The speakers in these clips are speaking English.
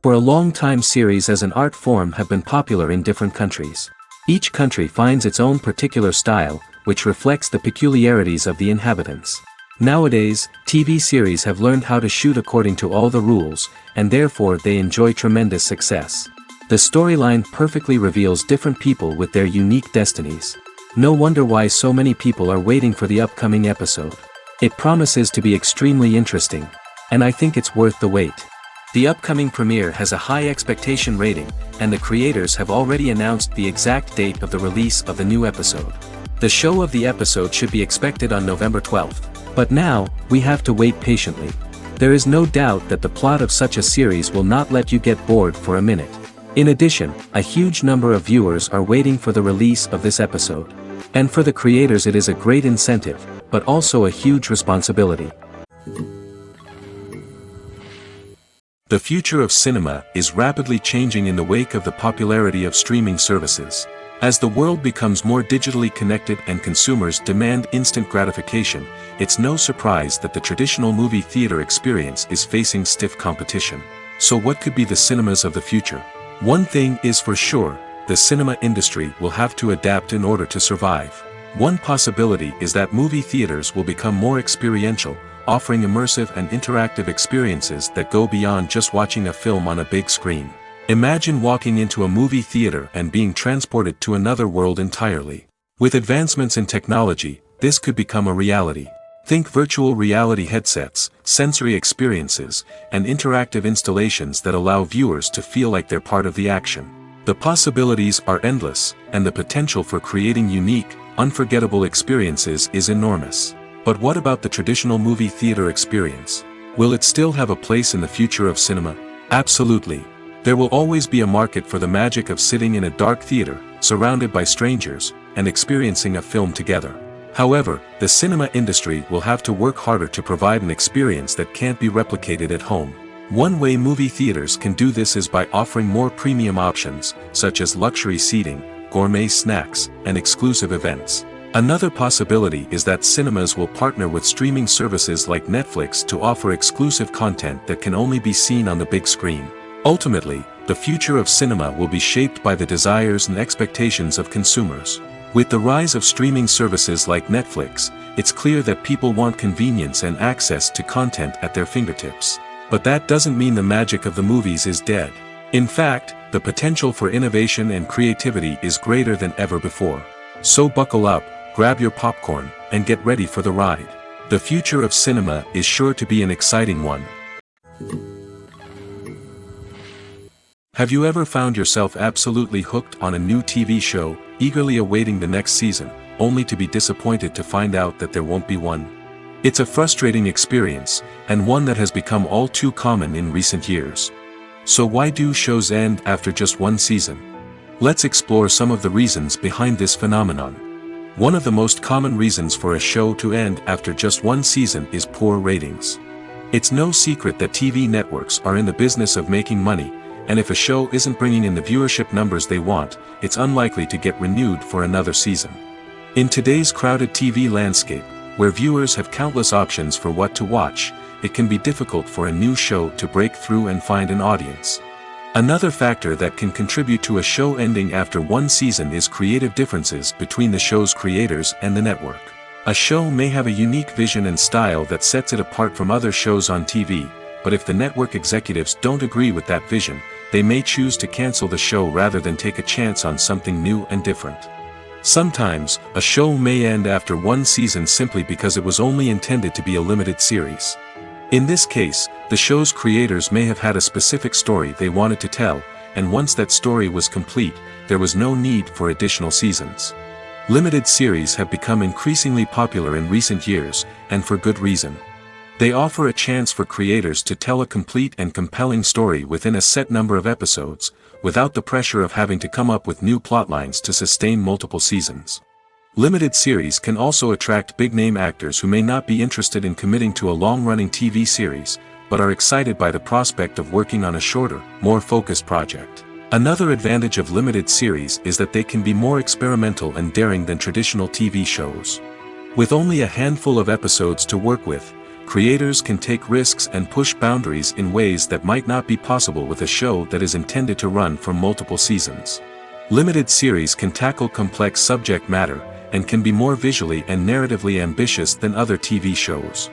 For a long time, series as an art form have been popular in different countries. Each country finds its own particular style, which reflects the peculiarities of the inhabitants. Nowadays, TV series have learned how to shoot according to all the rules, and therefore they enjoy tremendous success. The storyline perfectly reveals different people with their unique destinies. No wonder why so many people are waiting for the upcoming episode. It promises to be extremely interesting, and I think it's worth the wait. The upcoming premiere has a high expectation rating, and the creators have already announced the exact date of the release of the new episode. The show of the episode should be expected on November 12th. But now, we have to wait patiently. There is no doubt that the plot of such a series will not let you get bored for a minute. In addition, a huge number of viewers are waiting for the release of this episode. And for the creators it is a great incentive, but also a huge responsibility. The future of cinema is rapidly changing in the wake of the popularity of streaming services. As the world becomes more digitally connected and consumers demand instant gratification, it's no surprise that the traditional movie theater experience is facing stiff competition. So what could be the cinemas of the future? One thing is for sure, the cinema industry will have to adapt in order to survive. One possibility is that movie theaters will become more experiential, offering immersive and interactive experiences that go beyond just watching a film on a big screen. Imagine walking into a movie theater and being transported to another world entirely. With advancements in technology, this could become a reality. Think virtual reality headsets, sensory experiences, and interactive installations that allow viewers to feel like they're part of the action. The possibilities are endless, and the potential for creating unique, unforgettable experiences is enormous. But what about the traditional movie theater experience? Will it still have a place in the future of cinema? Absolutely. There will always be a market for the magic of sitting in a dark theater, surrounded by strangers, and experiencing a film together. However, the cinema industry will have to work harder to provide an experience that can't be replicated at home. One way movie theaters can do this is by offering more premium options, such as luxury seating, gourmet snacks, and exclusive events. Another possibility is that cinemas will partner with streaming services like Netflix to offer exclusive content that can only be seen on the big screen. Ultimately, the future of cinema will be shaped by the desires and expectations of consumers. With the rise of streaming services like Netflix, it's clear that people want convenience and access to content at their fingertips. But that doesn't mean the magic of the movies is dead. In fact, the potential for innovation and creativity is greater than ever before. So buckle up, grab your popcorn, and get ready for the ride. The future of cinema is sure to be an exciting one. Have you ever found yourself absolutely hooked on a new TV show, eagerly awaiting the next season, only to be disappointed to find out that there won't be one? It's a frustrating experience, and one that has become all too common in recent years. So why do shows end after just one season? Let's explore some of the reasons behind this phenomenon. One of the most common reasons for a show to end after just one season is poor ratings. It's no secret that TV networks are in the business of making money, and if a show isn't bringing in the viewership numbers they want, it's unlikely to get renewed for another season. In today's crowded TV landscape, where viewers have countless options for what to watch, it can be difficult for a new show to break through and find an audience. Another factor that can contribute to a show ending after one season is creative differences between the show's creators and the network. A show may have a unique vision and style that sets it apart from other shows on TV, but if the network executives don't agree with that vision, they may choose to cancel the show rather than take a chance on something new and different. Sometimes, a show may end after one season simply because it was only intended to be a limited series. In this case, the show's creators may have had a specific story they wanted to tell, and once that story was complete, there was no need for additional seasons. Limited series have become increasingly popular in recent years, and for good reason. They offer a chance for creators to tell a complete and compelling story within a set number of episodes, without the pressure of having to come up with new plotlines to sustain multiple seasons. Limited series can also attract big-name actors who may not be interested in committing to a long-running TV series, but are excited by the prospect of working on a shorter, more focused project. Another advantage of limited series is that they can be more experimental and daring than traditional TV shows. With only a handful of episodes to work with, Creators can take risks and push boundaries in ways that might not be possible with a show that is intended to run for multiple seasons. Limited series can tackle complex subject matter, and can be more visually and narratively ambitious than other TV shows.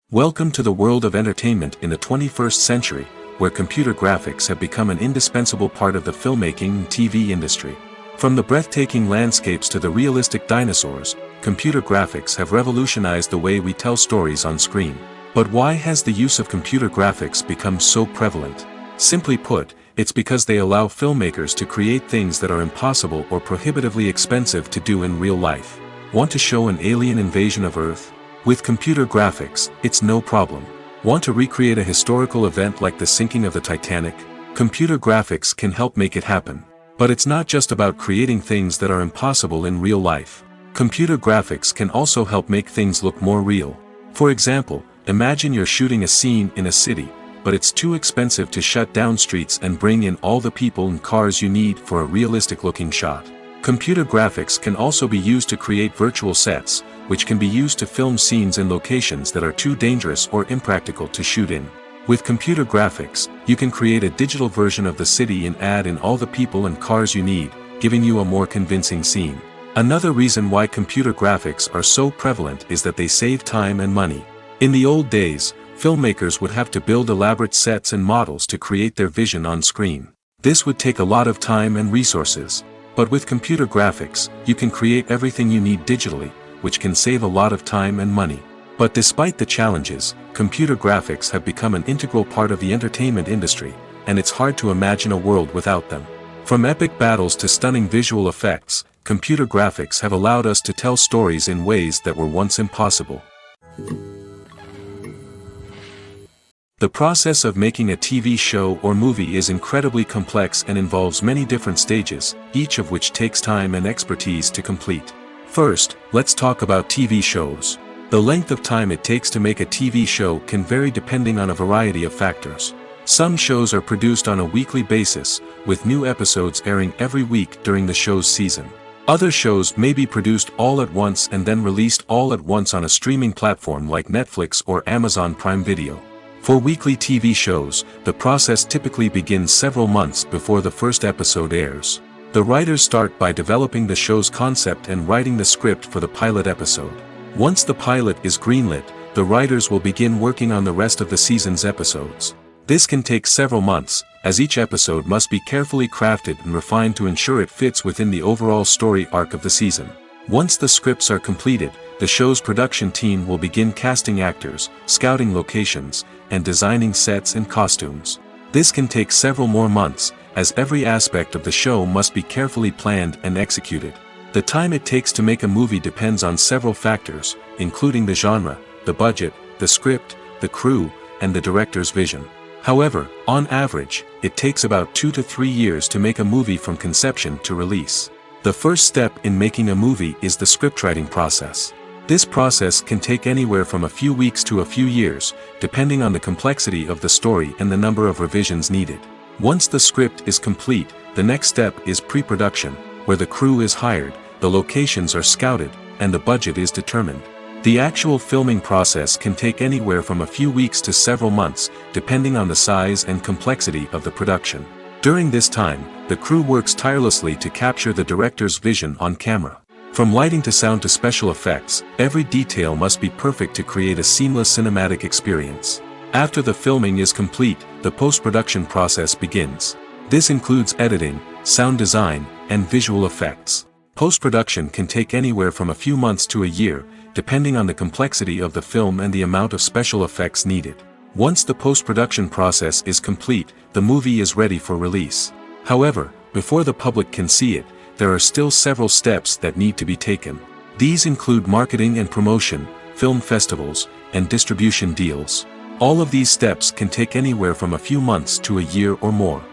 Welcome to the world of entertainment in the 21st century, where computer graphics have become an indispensable part of the filmmaking and TV industry. From the breathtaking landscapes to the realistic dinosaurs, computer graphics have revolutionized the way we tell stories on screen. But why has the use of computer graphics become so prevalent? Simply put, it's because they allow filmmakers to create things that are impossible or prohibitively expensive to do in real life. Want to show an alien invasion of Earth? With computer graphics, it's no problem. Want to recreate a historical event like the sinking of the Titanic? Computer graphics can help make it happen. But it's not just about creating things that are impossible in real life. Computer graphics can also help make things look more real. For example, imagine you're shooting a scene in a city, but it's too expensive to shut down streets and bring in all the people and cars you need for a realistic-looking shot. Computer graphics can also be used to create virtual sets, which can be used to film scenes in locations that are too dangerous or impractical to shoot in. With computer graphics, you can create a digital version of the city and add in all the people and cars you need, giving you a more convincing scene. Another reason why computer graphics are so prevalent is that they save time and money. In the old days, filmmakers would have to build elaborate sets and models to create their vision on screen. This would take a lot of time and resources. But with computer graphics, you can create everything you need digitally, which can save a lot of time and money. But despite the challenges, computer graphics have become an integral part of the entertainment industry, and it's hard to imagine a world without them. From epic battles to stunning visual effects, computer graphics have allowed us to tell stories in ways that were once impossible. The process of making a TV show or movie is incredibly complex and involves many different stages, each of which takes time and expertise to complete. First, let's talk about TV shows. The length of time it takes to make a TV show can vary depending on a variety of factors. Some shows are produced on a weekly basis, with new episodes airing every week during the show's season. Other shows may be produced all at once and then released all at once on a streaming platform like Netflix or Amazon Prime Video. For weekly TV shows, the process typically begins several months before the first episode airs. The writers start by developing the show's concept and writing the script for the pilot episode. Once the pilot is greenlit, the writers will begin working on the rest of the season's episodes. This can take several months, as each episode must be carefully crafted and refined to ensure it fits within the overall story arc of the season. Once the scripts are completed, the show's production team will begin casting actors, scouting locations, and designing sets and costumes. This can take several more months, as every aspect of the show must be carefully planned and executed. The time it takes to make a movie depends on several factors, including the genre, the budget, the script, the crew, and the director's vision. However, on average, it takes about 2 to 3 years to make a movie from conception to release. The first step in making a movie is the scriptwriting process. This process can take anywhere from a few weeks to a few years, depending on the complexity of the story and the number of revisions needed. Once the script is complete, the next step is pre-production, where the crew is hired, the locations are scouted, and the budget is determined. The actual filming process can take anywhere from a few weeks to several months, depending on the size and complexity of the production. During this time, the crew works tirelessly to capture the director's vision on camera. From lighting to sound to special effects, every detail must be perfect to create a seamless cinematic experience. After the filming is complete, the post-production process begins. This includes editing, sound design, and visual effects. Post-production can take anywhere from a few months to a year, depending on the complexity of the film and the amount of special effects needed. Once the post-production process is complete, the movie is ready for release. However, before the public can see it, there are still several steps that need to be taken. These include marketing and promotion, film festivals, and distribution deals. All of these steps can take anywhere from a few months to a year or more.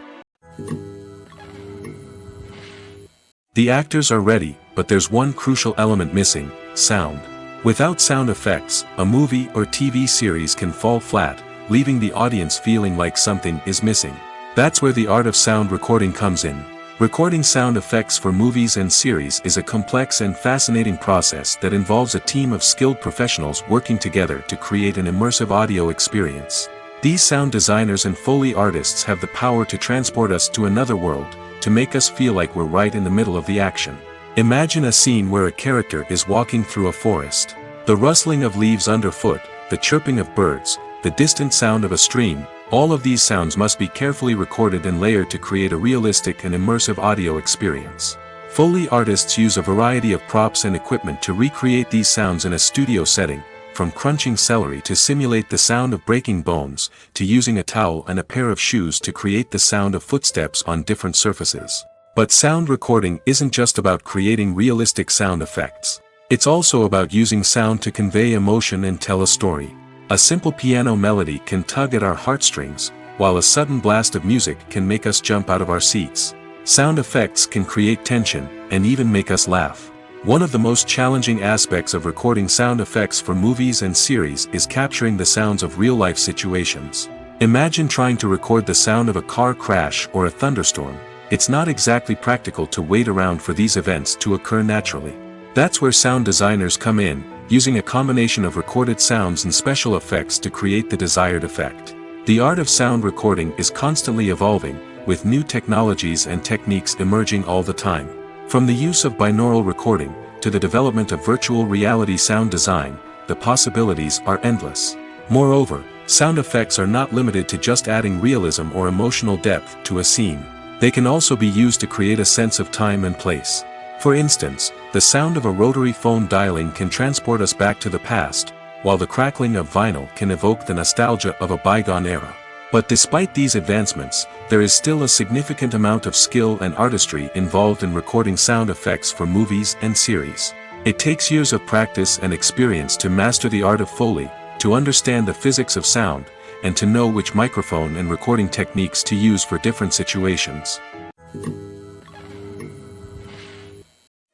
The actors are ready, but there's one crucial element missing: sound. Without sound effects, a movie or TV series can fall flat, leaving the audience feeling like something is missing. That's where the art of sound recording comes in. Recording sound effects for movies and series is a complex and fascinating process that involves a team of skilled professionals working together to create an immersive audio experience. These sound designers and Foley artists have the power to transport us to another world, to make us feel like we're right in the middle of the action. Imagine a scene where a character is walking through a forest. The rustling of leaves underfoot, the chirping of birds, the distant sound of a stream, all of these sounds must be carefully recorded and layered to create a realistic and immersive audio experience. Foley artists use a variety of props and equipment to recreate these sounds in a studio setting, from crunching celery to simulate the sound of breaking bones, to using a towel and a pair of shoes to create the sound of footsteps on different surfaces. But sound recording isn't just about creating realistic sound effects. It's also about using sound to convey emotion and tell a story. A simple piano melody can tug at our heartstrings, while a sudden blast of music can make us jump out of our seats. Sound effects can create tension, and even make us laugh. One of the most challenging aspects of recording sound effects for movies and series is capturing the sounds of real-life situations. Imagine trying to record the sound of a car crash or a thunderstorm. It's not exactly practical to wait around for these events to occur naturally. That's where sound designers come in, using a combination of recorded sounds and special effects to create the desired effect. The art of sound recording is constantly evolving, with new technologies and techniques emerging all the time. From the use of binaural recording, to the development of virtual reality sound design, the possibilities are endless. Moreover, sound effects are not limited to just adding realism or emotional depth to a scene. They can also be used to create a sense of time and place. For instance, the sound of a rotary phone dialing can transport us back to the past, while the crackling of vinyl can evoke the nostalgia of a bygone era. But despite these advancements, there is still a significant amount of skill and artistry involved in recording sound effects for movies and series. It takes years of practice and experience to master the art of Foley, to understand the physics of sound, and to know which microphone and recording techniques to use for different situations.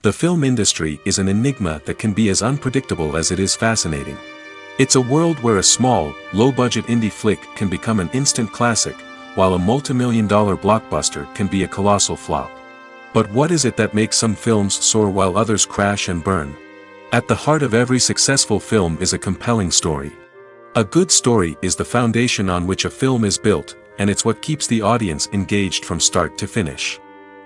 The film industry is an enigma that can be as unpredictable as it is fascinating. It's a world where a small, low-budget indie flick can become an instant classic, while a multi-million-dollar blockbuster can be a colossal flop. But what is it that makes some films soar while others crash and burn? At the heart of every successful film is a compelling story. A good story is the foundation on which a film is built, and it's what keeps the audience engaged from start to finish.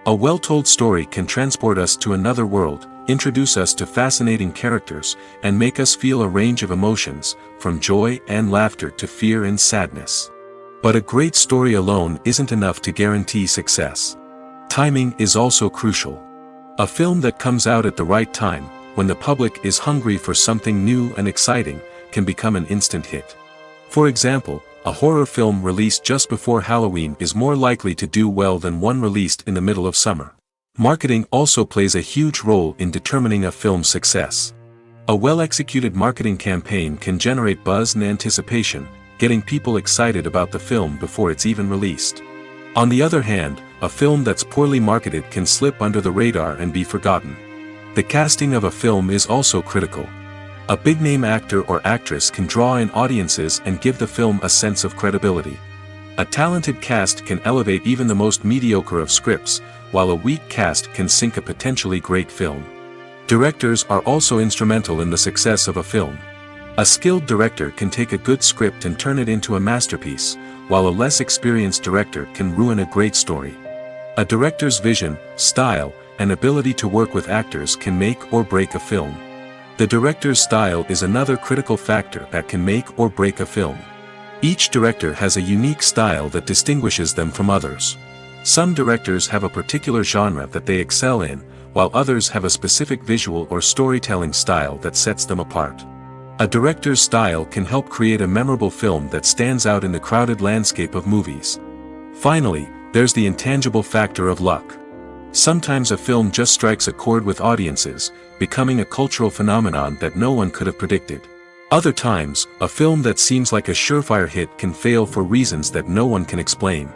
A well-told story can transport us to another world, introduce us to fascinating characters, and make us feel a range of emotions, from joy and laughter to fear and sadness. But a great story alone isn't enough to guarantee success. Timing is also crucial. A film that comes out at the right time, when the public is hungry for something new and exciting, can become an instant hit. For example, a horror film released just before Halloween is more likely to do well than one released in the middle of summer. Marketing also plays a huge role in determining a film's success. A well-executed marketing campaign can generate buzz and anticipation, getting people excited about the film before it's even released. On the other hand, a film that's poorly marketed can slip under the radar and be forgotten. The casting of a film is also critical. A big-name actor or actress can draw in audiences and give the film a sense of credibility. A talented cast can elevate even the most mediocre of scripts, while a weak cast can sink a potentially great film. Directors are also instrumental in the success of a film. A skilled director can take a good script and turn it into a masterpiece, while a less experienced director can ruin a great story. A director's vision, style, and ability to work with actors can make or break a film. The director's style is another critical factor that can make or break a film. Each director has a unique style that distinguishes them from others. Some directors have a particular genre that they excel in, while others have a specific visual or storytelling style that sets them apart. A director's style can help create a memorable film that stands out in the crowded landscape of movies. Finally, there's the intangible factor of luck. Sometimes a film just strikes a chord with audiences, becoming a cultural phenomenon that no one could have predicted. Other times, a film that seems like a surefire hit can fail for reasons that no one can explain.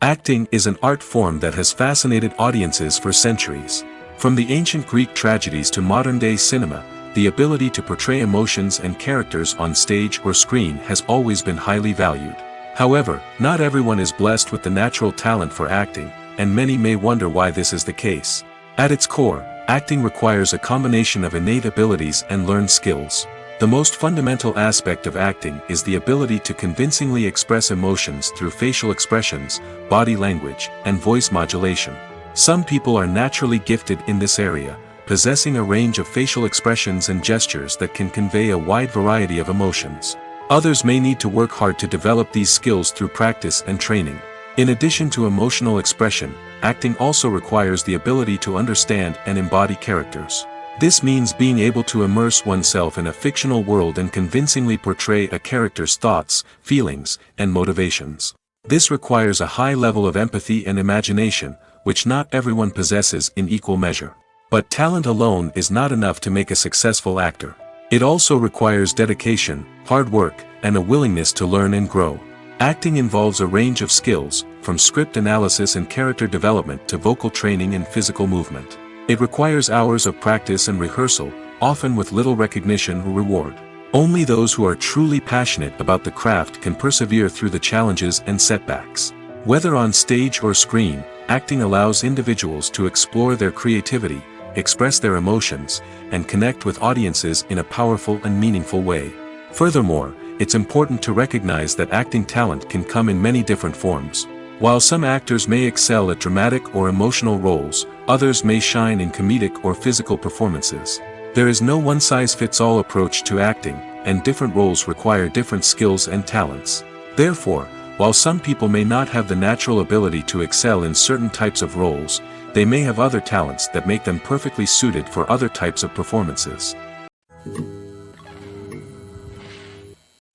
Acting is an art form that has fascinated audiences for centuries. From the ancient Greek tragedies to modern-day cinema, the ability to portray emotions and characters on stage or screen has always been highly valued. However, not everyone is blessed with the natural talent for acting, and many may wonder why this is the case. At its core, acting requires a combination of innate abilities and learned skills. The most fundamental aspect of acting is the ability to convincingly express emotions through facial expressions, body language, and voice modulation. Some people are naturally gifted in this area, possessing a range of facial expressions and gestures that can convey a wide variety of emotions. Others may need to work hard to develop these skills through practice and training. In addition to emotional expression, acting also requires the ability to understand and embody characters. This means being able to immerse oneself in a fictional world and convincingly portray a character's thoughts, feelings, and motivations. This requires a high level of empathy and imagination, which not everyone possesses in equal measure. But talent alone is not enough to make a successful actor. It also requires dedication, hard work, and a willingness to learn and grow. Acting involves a range of skills, from script analysis and character development to vocal training and physical movement. It requires hours of practice and rehearsal, often with little recognition or reward. Only those who are truly passionate about the craft can persevere through the challenges and setbacks. Whether on stage or screen, acting allows individuals to explore their creativity, express their emotions, and connect with audiences in a powerful and meaningful way. Furthermore, it's important to recognize that acting talent can come in many different forms. While some actors may excel at dramatic or emotional roles, others may shine in comedic or physical performances. There is no one-size-fits-all approach to acting, and different roles require different skills and talents. Therefore, while some people may not have the natural ability to excel in certain types of roles, they may have other talents that make them perfectly suited for other types of performances.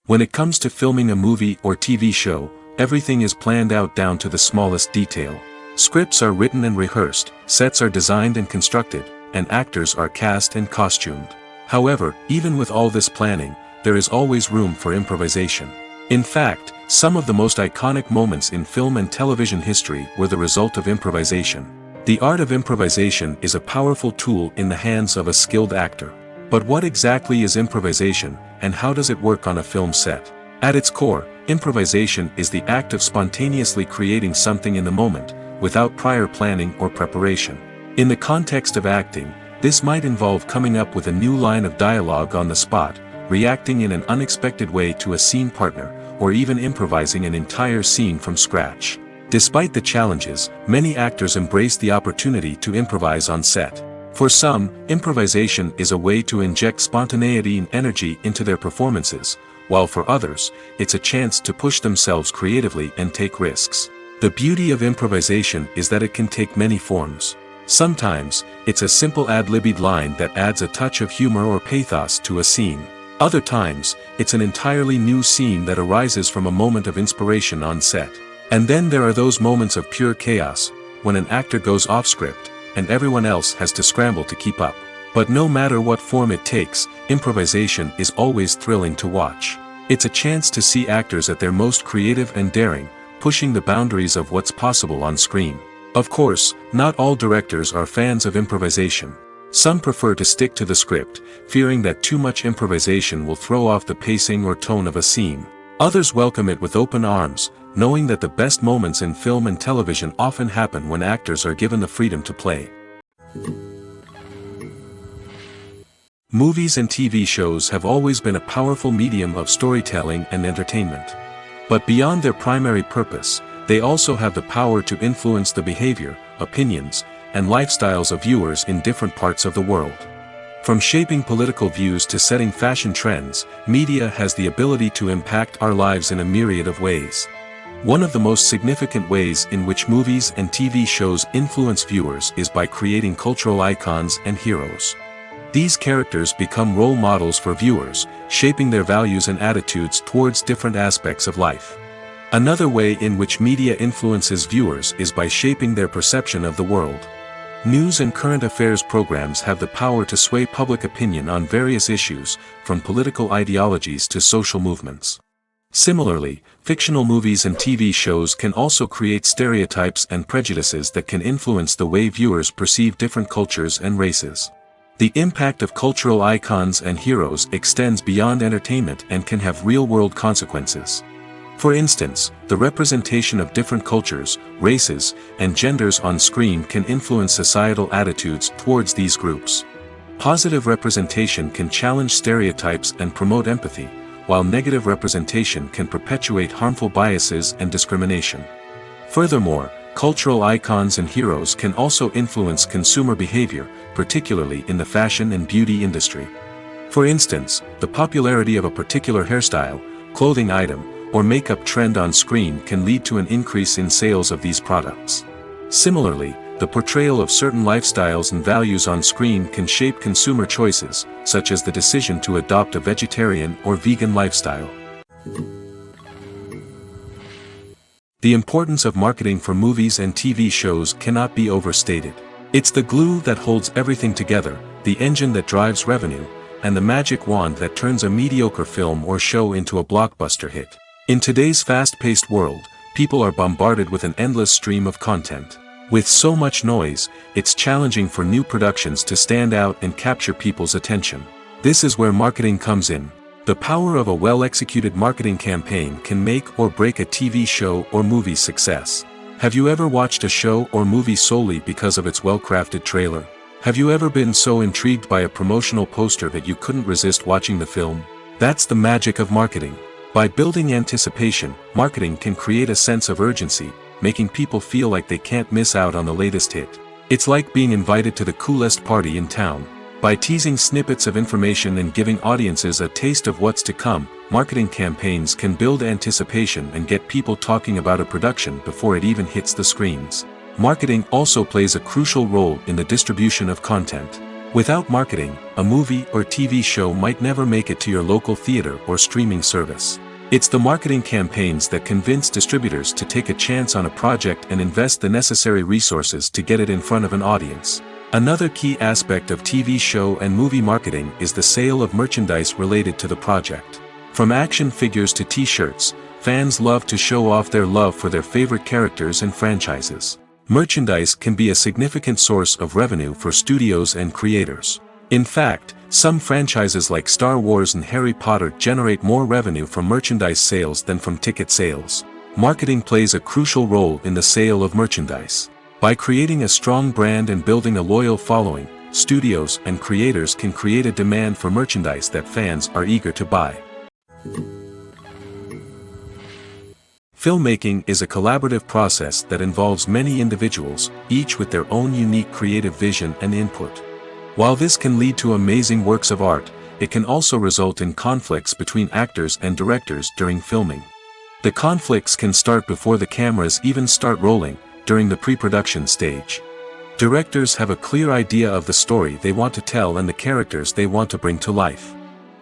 When it comes to filming a movie or TV show, everything is planned out down to the smallest detail. Scripts are written and rehearsed, sets are designed and constructed, and actors are cast and costumed. However, even with all this planning, there is always room for improvisation. In fact, some of the most iconic moments in film and television history were the result of improvisation. The art of improvisation is a powerful tool in the hands of a skilled actor. But what exactly is improvisation, and how does it work on a film set? At its core, improvisation is the act of spontaneously creating something in the moment, without prior planning or preparation. In the context of acting, this might involve coming up with a new line of dialogue on the spot, reacting in an unexpected way to a scene partner, or even improvising an entire scene from scratch. Despite the challenges, many actors embrace the opportunity to improvise on set. For some, improvisation is a way to inject spontaneity and energy into their performances, while for others, it's a chance to push themselves creatively and take risks. The beauty of improvisation is that it can take many forms. Sometimes, it's a simple ad-libbed line that adds a touch of humor or pathos to a scene. Other times, it's an entirely new scene that arises from a moment of inspiration on set. And then there are those moments of pure chaos, when an actor goes off script, and everyone else has to scramble to keep up. But no matter what form it takes, improvisation is always thrilling to watch. It's a chance to see actors at their most creative and daring, pushing the boundaries of what's possible on screen. Of course, not all directors are fans of improvisation. Some prefer to stick to the script, fearing that too much improvisation will throw off the pacing or tone of a scene. Others welcome it with open arms, knowing that the best moments in film and television often happen when actors are given the freedom to play. Movies and TV shows have always been a powerful medium of storytelling and entertainment. But beyond their primary purpose, they also have the power to influence the behavior, opinions, and lifestyles of viewers in different parts of the world. From shaping political views to setting fashion trends, media has the ability to impact our lives in a myriad of ways. One of the most significant ways in which movies and TV shows influence viewers is by creating cultural icons and heroes. These characters become role models for viewers, shaping their values and attitudes towards different aspects of life. Another way in which media influences viewers is by shaping their perception of the world. News and current affairs programs have the power to sway public opinion on various issues, from political ideologies to social movements. Similarly, fictional movies and TV shows can also create stereotypes and prejudices that can influence the way viewers perceive different cultures and races. The impact of cultural icons and heroes extends beyond entertainment and can have real-world consequences. For instance, the representation of different cultures, races, and genders on screen can influence societal attitudes towards these groups. Positive representation can challenge stereotypes and promote empathy, while negative representation can perpetuate harmful biases and discrimination. Furthermore, cultural icons and heroes can also influence consumer behavior, particularly in the fashion and beauty industry. For instance, the popularity of a particular hairstyle, clothing item, or makeup trend on screen can lead to an increase in sales of these products. Similarly, the portrayal of certain lifestyles and values on screen can shape consumer choices, such as the decision to adopt a vegetarian or vegan lifestyle. The importance of marketing for movies and TV shows cannot be overstated. It's the glue that holds everything together, the engine that drives revenue, and the magic wand that turns a mediocre film or show into a blockbuster hit. In today's fast-paced world, people are bombarded with an endless stream of content. With so much noise, it's challenging for new productions to stand out and capture people's attention. This is where marketing comes in. The power of a well-executed marketing campaign can make or break a TV show or movie's success. Have you ever watched a show or movie solely because of its well-crafted trailer? Have you ever been so intrigued by a promotional poster that you couldn't resist watching the film? That's the magic of marketing. By building anticipation, marketing can create a sense of urgency, making people feel like they can't miss out on the latest hit. It's like being invited to the coolest party in town. By teasing snippets of information and giving audiences a taste of what's to come, marketing campaigns can build anticipation and get people talking about a production before it even hits the screens. Marketing also plays a crucial role in the distribution of content. Without marketing, a movie or TV show might never make it to your local theater or streaming service. It's the marketing campaigns that convince distributors to take a chance on a project and invest the necessary resources to get it in front of an audience. Another key aspect of TV show and movie marketing is the sale of merchandise related to the project. From action figures to t-shirts, fans love to show off their love for their favorite characters and franchises. Merchandise can be a significant source of revenue for studios and creators. In fact, some franchises like Star Wars and Harry Potter generate more revenue from merchandise sales than from ticket sales. Marketing plays a crucial role in the sale of merchandise. By creating a strong brand and building a loyal following, studios and creators can create a demand for merchandise that fans are eager to buy. Filmmaking is a collaborative process that involves many individuals, each with their own unique creative vision and input. While this can lead to amazing works of art, it can also result in conflicts between actors and directors during filming. The conflicts can start before the cameras even start rolling, during the pre-production stage. Directors have a clear idea of the story they want to tell and the characters they want to bring to life.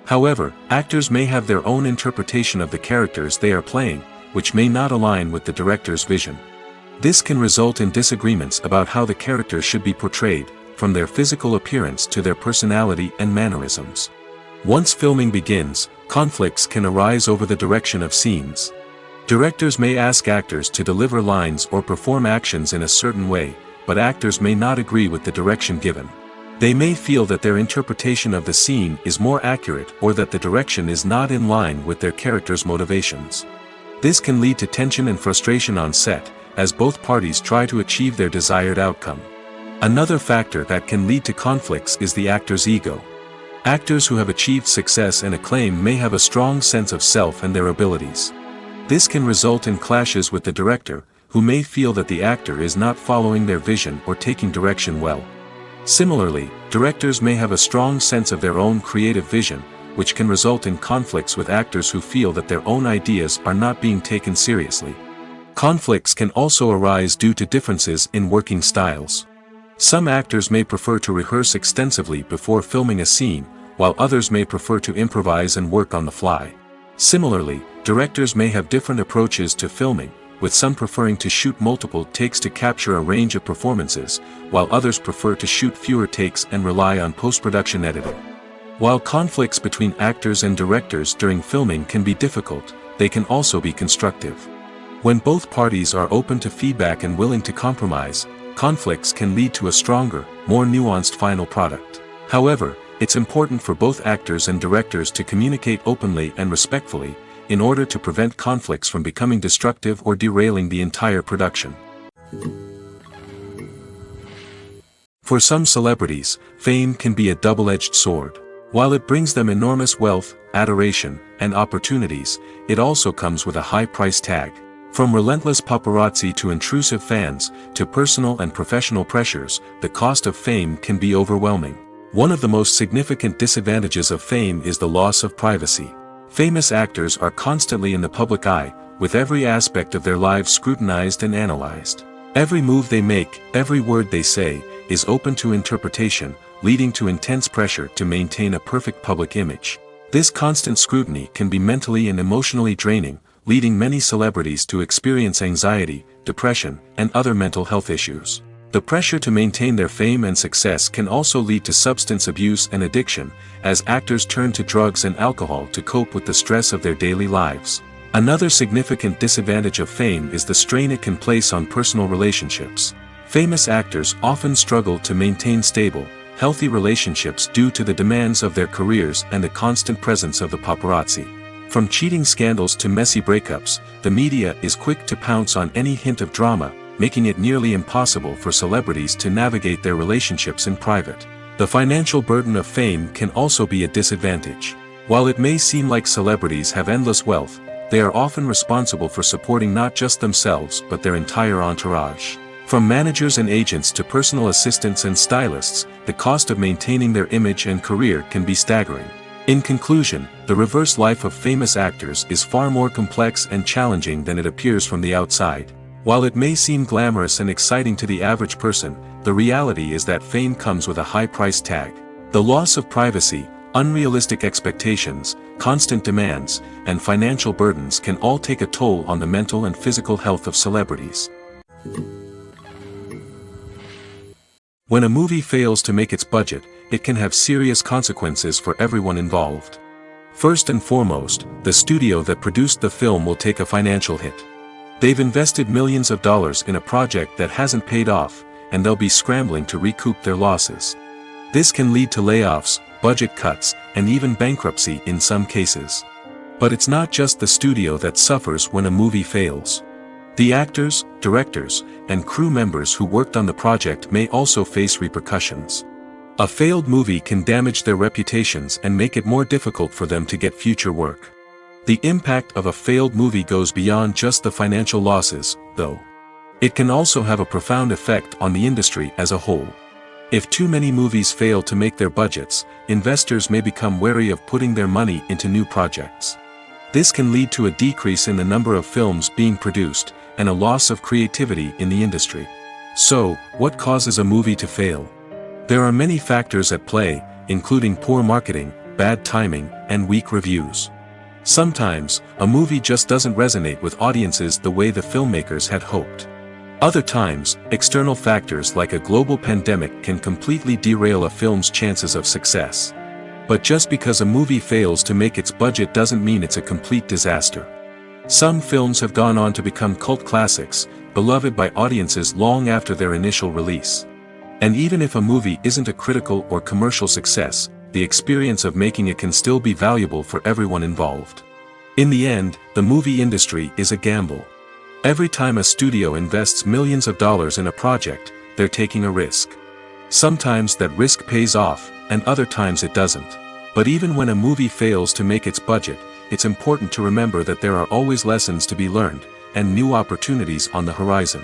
However, actors may have their own interpretation of the characters they are playing, which may not align with the director's vision. This can result in disagreements about how the characters should be portrayed, from their physical appearance to their personality and mannerisms. Once filming begins, conflicts can arise over the direction of scenes. Directors may ask actors to deliver lines or perform actions in a certain way, but actors may not agree with the direction given. They may feel that their interpretation of the scene is more accurate or that the direction is not in line with their character's motivations. This can lead to tension and frustration on set, as both parties try to achieve their desired outcome. Another factor that can lead to conflicts is the actor's ego. Actors who have achieved success and acclaim may have a strong sense of self and their abilities. This can result in clashes with the director, who may feel that the actor is not following their vision or taking direction well. Similarly, directors may have a strong sense of their own creative vision, which can result in conflicts with actors who feel that their own ideas are not being taken seriously. Conflicts can also arise due to differences in working styles. Some actors may prefer to rehearse extensively before filming a scene, while others may prefer to improvise and work on the fly. Similarly, directors may have different approaches to filming, with some preferring to shoot multiple takes to capture a range of performances, while others prefer to shoot fewer takes and rely on post-production editing. While conflicts between actors and directors during filming can be difficult, they can also be constructive. When both parties are open to feedback and willing to compromise, conflicts can lead to a stronger, more nuanced final product. However, it's important for both actors and directors to communicate openly and respectfully, in order to prevent conflicts from becoming destructive or derailing the entire production. For some celebrities, fame can be a double-edged sword. While it brings them enormous wealth, adoration, and opportunities, it also comes with a high price tag. From relentless paparazzi to intrusive fans, to personal and professional pressures, the cost of fame can be overwhelming. One of the most significant disadvantages of fame is the loss of privacy. Famous actors are constantly in the public eye, with every aspect of their lives scrutinized and analyzed. Every move they make, every word they say, is open to interpretation, leading to intense pressure to maintain a perfect public image. This constant scrutiny can be mentally and emotionally draining, leading many celebrities to experience anxiety, depression, and other mental health issues. The pressure to maintain their fame and success can also lead to substance abuse and addiction, as actors turn to drugs and alcohol to cope with the stress of their daily lives. Another significant disadvantage of fame is the strain it can place on personal relationships. Famous actors often struggle to maintain stable, healthy relationships due to the demands of their careers and the constant presence of the paparazzi. From cheating scandals to messy breakups, the media is quick to pounce on any hint of drama, making it nearly impossible for celebrities to navigate their relationships in private. The financial burden of fame can also be a disadvantage. While it may seem like celebrities have endless wealth, they are often responsible for supporting not just themselves but their entire entourage. From managers and agents to personal assistants and stylists, the cost of maintaining their image and career can be staggering. In conclusion, the reverse life of famous actors is far more complex and challenging than it appears from the outside. While it may seem glamorous and exciting to the average person, the reality is that fame comes with a high price tag. The loss of privacy, unrealistic expectations, constant demands, and financial burdens can all take a toll on the mental and physical health of celebrities. When a movie fails to make its budget, it can have serious consequences for everyone involved. First and foremost, the studio that produced the film will take a financial hit. They've invested millions of dollars in a project that hasn't paid off, and they'll be scrambling to recoup their losses. This can lead to layoffs, budget cuts, and even bankruptcy in some cases. But it's not just the studio that suffers when a movie fails. The actors, directors, and crew members who worked on the project may also face repercussions. A failed movie can damage their reputations and make it more difficult for them to get future work. The impact of a failed movie goes beyond just the financial losses, though. It can also have a profound effect on the industry as a whole. If too many movies fail to make their budgets, investors may become wary of putting their money into new projects. This can lead to a decrease in the number of films being produced, and a loss of creativity in the industry. So, what causes a movie to fail? There are many factors at play, including poor marketing, bad timing, and weak reviews. Sometimes, a movie just doesn't resonate with audiences the way the filmmakers had hoped. Other times, external factors like a global pandemic can completely derail a film's chances of success. But just because a movie fails to make its budget doesn't mean it's a complete disaster. Some films have gone on to become cult classics, beloved by audiences long after their initial release. And even if a movie isn't a critical or commercial success, the experience of making it can still be valuable for everyone involved. In the end, the movie industry is a gamble. Every time a studio invests millions of dollars in a project, they're taking a risk. Sometimes that risk pays off, and other times it doesn't. But even when a movie fails to make its budget, it's important to remember that there are always lessons to be learned, and new opportunities on the horizon.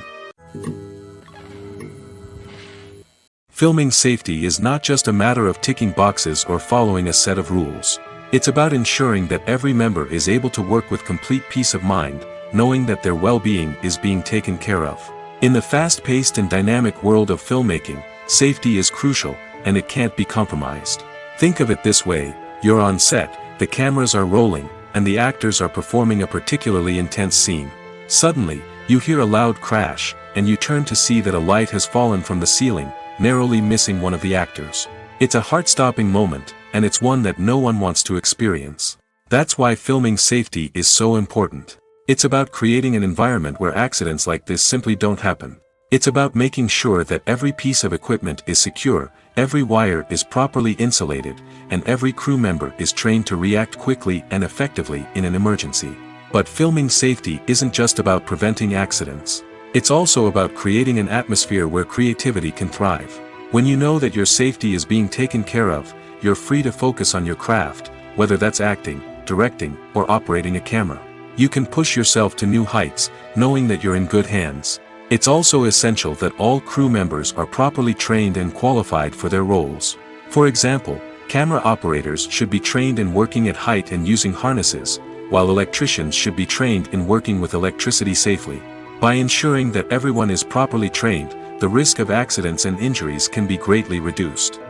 Filming safety is not just a matter of ticking boxes or following a set of rules. It's about ensuring that every member is able to work with complete peace of mind, knowing that their well-being is being taken care of. In the fast-paced and dynamic world of filmmaking, safety is crucial, and it can't be compromised. Think of it this way: you're on set, the cameras are rolling, and the actors are performing a particularly intense scene. Suddenly, you hear a loud crash, and you turn to see that a light has fallen from the ceiling, narrowly missing one of the actors. It's a heart-stopping moment, and it's one that no one wants to experience. That's why filming safety is so important. It's about creating an environment where accidents like this simply don't happen. It's about making sure that every piece of equipment is secure, every wire is properly insulated, and every crew member is trained to react quickly and effectively in an emergency. But filming safety isn't just about preventing accidents. It's also about creating an atmosphere where creativity can thrive. When you know that your safety is being taken care of, you're free to focus on your craft, whether that's acting, directing, or operating a camera. You can push yourself to new heights, knowing that you're in good hands. It's also essential that all crew members are properly trained and qualified for their roles. For example, camera operators should be trained in working at height and using harnesses, while electricians should be trained in working with electricity safely. By ensuring that everyone is properly trained, the risk of accidents and injuries can be greatly reduced.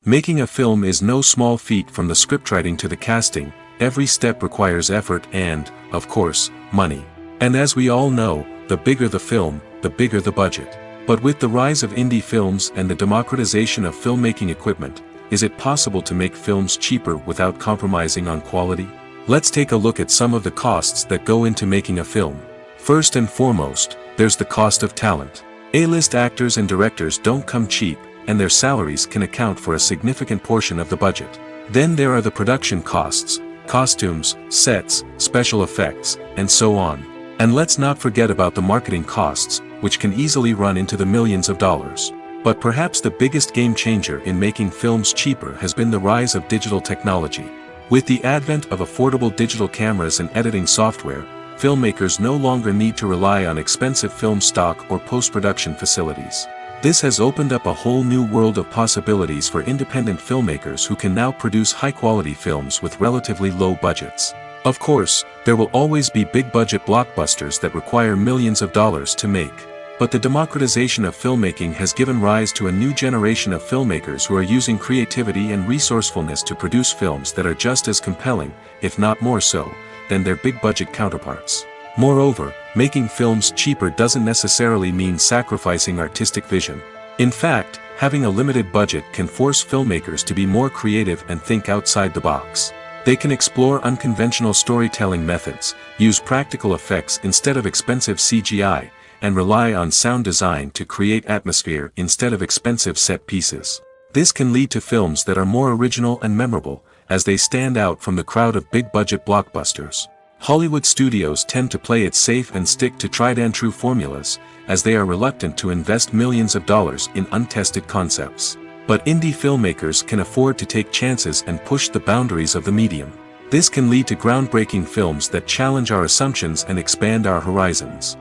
Making a film is no small feat. From the scriptwriting to the casting, every step requires effort and, of course, money. And as we all know, the bigger the film, the bigger the budget. But with the rise of indie films and the democratization of filmmaking equipment, is it possible to make films cheaper without compromising on quality? Let's take a look at some of the costs that go into making a film. First and foremost, there's the cost of talent. A-list actors and directors don't come cheap, and their salaries can account for a significant portion of the budget. Then there are the production costs, costumes, sets, special effects, and so on. And let's not forget about the marketing costs, which can easily run into the millions of dollars. But perhaps the biggest game changer in making films cheaper has been the rise of digital technology. With the advent of affordable digital cameras and editing software, filmmakers no longer need to rely on expensive film stock or post-production facilities. This has opened up a whole new world of possibilities for independent filmmakers who can now produce high-quality films with relatively low budgets. Of course, there will always be big-budget blockbusters that require millions of dollars to make. But the democratization of filmmaking has given rise to a new generation of filmmakers who are using creativity and resourcefulness to produce films that are just as compelling, if not more so, than their big-budget counterparts. Moreover, making films cheaper doesn't necessarily mean sacrificing artistic vision. In fact, having a limited budget can force filmmakers to be more creative and think outside the box. They can explore unconventional storytelling methods, use practical effects instead of expensive CGI, and rely on sound design to create atmosphere instead of expensive set pieces. This can lead to films that are more original and memorable, as they stand out from the crowd of big-budget blockbusters. Hollywood studios tend to play it safe and stick to tried-and-true formulas, as they are reluctant to invest millions of dollars in untested concepts. But indie filmmakers can afford to take chances and push the boundaries of the medium. This can lead to groundbreaking films that challenge our assumptions and expand our horizons.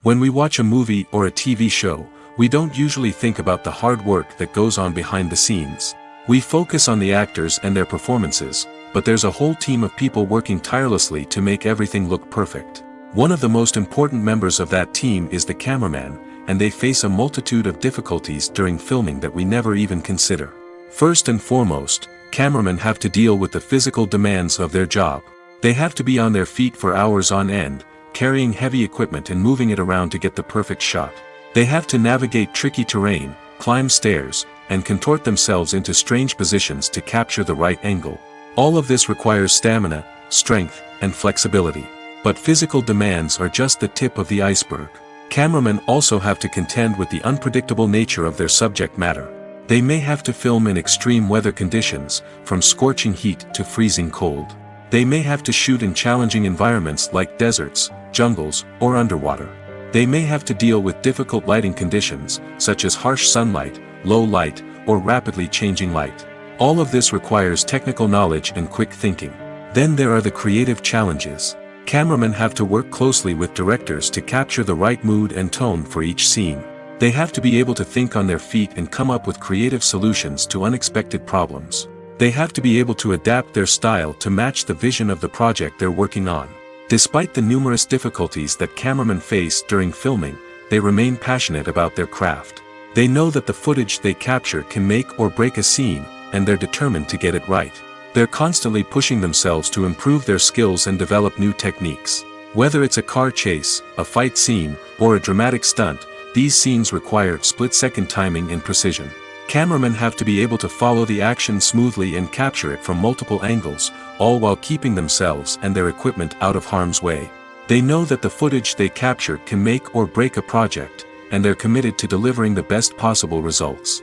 When we watch a movie or a TV show, we don't usually think about the hard work that goes on behind the scenes. We focus on the actors and their performances, but there's a whole team of people working tirelessly to make everything look perfect. One of the most important members of that team is the cameraman, and they face a multitude of difficulties during filming that we never even consider. First and foremost, cameramen have to deal with the physical demands of their job. They have to be on their feet for hours on end, carrying heavy equipment and moving it around to get the perfect shot. They have to navigate tricky terrain, climb stairs, and contort themselves into strange positions to capture the right angle. All of this requires stamina, strength, and flexibility. But physical demands are just the tip of the iceberg. Cameramen also have to contend with the unpredictable nature of their subject matter. They may have to film in extreme weather conditions, from scorching heat to freezing cold. They may have to shoot in challenging environments like deserts, jungles, or underwater. They may have to deal with difficult lighting conditions, such as harsh sunlight, low light, or rapidly changing light. All of this requires technical knowledge and quick thinking. Then there are the creative challenges. Cameramen have to work closely with directors to capture the right mood and tone for each scene. They have to be able to think on their feet and come up with creative solutions to unexpected problems. They have to be able to adapt their style to match the vision of the project they're working on. Despite the numerous difficulties that cameramen face during filming, they remain passionate about their craft. They know that the footage they capture can make or break a scene, and they're determined to get it right. They're constantly pushing themselves to improve their skills and develop new techniques. Whether it's a car chase, a fight scene, or a dramatic stunt, these scenes require split-second timing and precision. Cameramen have to be able to follow the action smoothly and capture it from multiple angles, all while keeping themselves and their equipment out of harm's way. They know that the footage they capture can make or break a project, and they're committed to delivering the best possible results.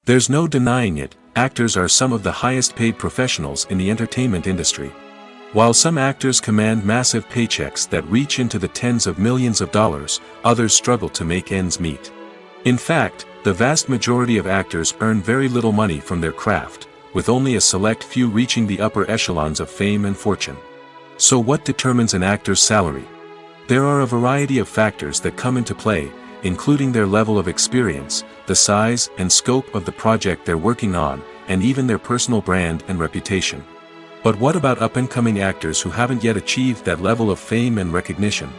There's no denying it, actors are some of the highest paid professionals in the entertainment industry. While some actors command massive paychecks that reach into the tens of millions of dollars, others struggle to make ends meet. In fact, the vast majority of actors earn very little money from their craft, with only a select few reaching the upper echelons of fame and fortune. So what determines an actor's salary? There are a variety of factors that come into play, including their level of experience, the size and scope of the project they're working on, and even their personal brand and reputation. But what about up-and-coming actors who haven't yet achieved that level of fame and recognition?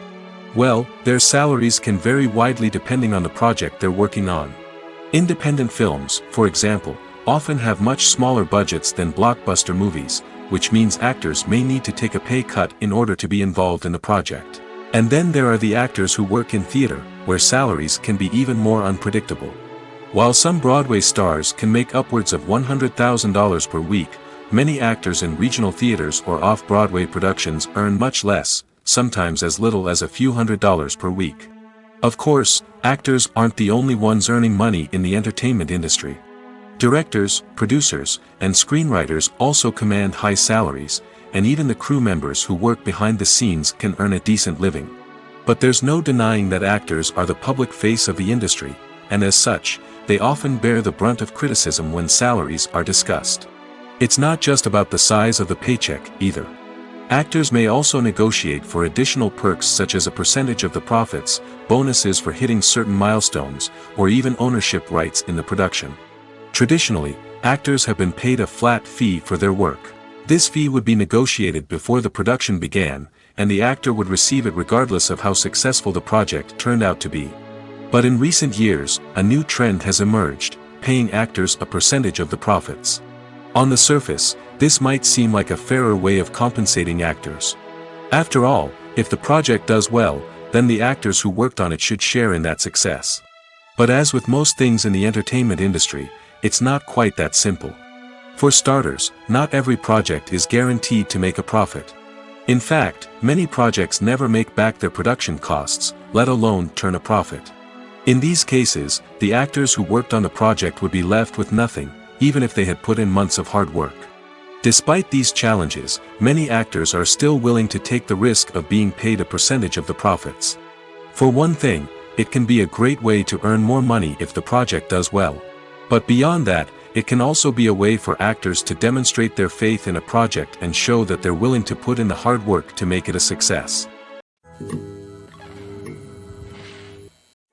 Well, their salaries can vary widely depending on the project they're working on. Independent films, for example, often have much smaller budgets than blockbuster movies, which means actors may need to take a pay cut in order to be involved in the project. And then there are the actors who work in theater, where salaries can be even more unpredictable. While some Broadway stars can make upwards of $100,000 per week, many actors in regional theaters or off-Broadway productions earn much less, sometimes as little as a few $100s per week. Of course, actors aren't the only ones earning money in the entertainment industry. Directors, producers, and screenwriters also command high salaries, and even the crew members who work behind the scenes can earn a decent living. But there's no denying that actors are the public face of the industry, and as such, they often bear the brunt of criticism when salaries are discussed. It's not just about the size of the paycheck, either. Actors may also negotiate for additional perks such as a percentage of the profits, bonuses for hitting certain milestones, or even ownership rights in the production. Traditionally, actors have been paid a flat fee for their work. This fee would be negotiated before the production began, and the actor would receive it regardless of how successful the project turned out to be. But in recent years, a new trend has emerged, paying actors a percentage of the profits. On the surface, this might seem like a fairer way of compensating actors. After all, if the project does well, then the actors who worked on it should share in that success. But as with most things in the entertainment industry, it's not quite that simple. For starters, not every project is guaranteed to make a profit. In fact, many projects never make back their production costs, let alone turn a profit. In these cases, the actors who worked on the project would be left with nothing, even if they had put in months of hard work. Despite these challenges, many actors are still willing to take the risk of being paid a percentage of the profits. For one thing, it can be a great way to earn more money if the project does well. But beyond that, it can also be a way for actors to demonstrate their faith in a project and show that they're willing to put in the hard work to make it a success.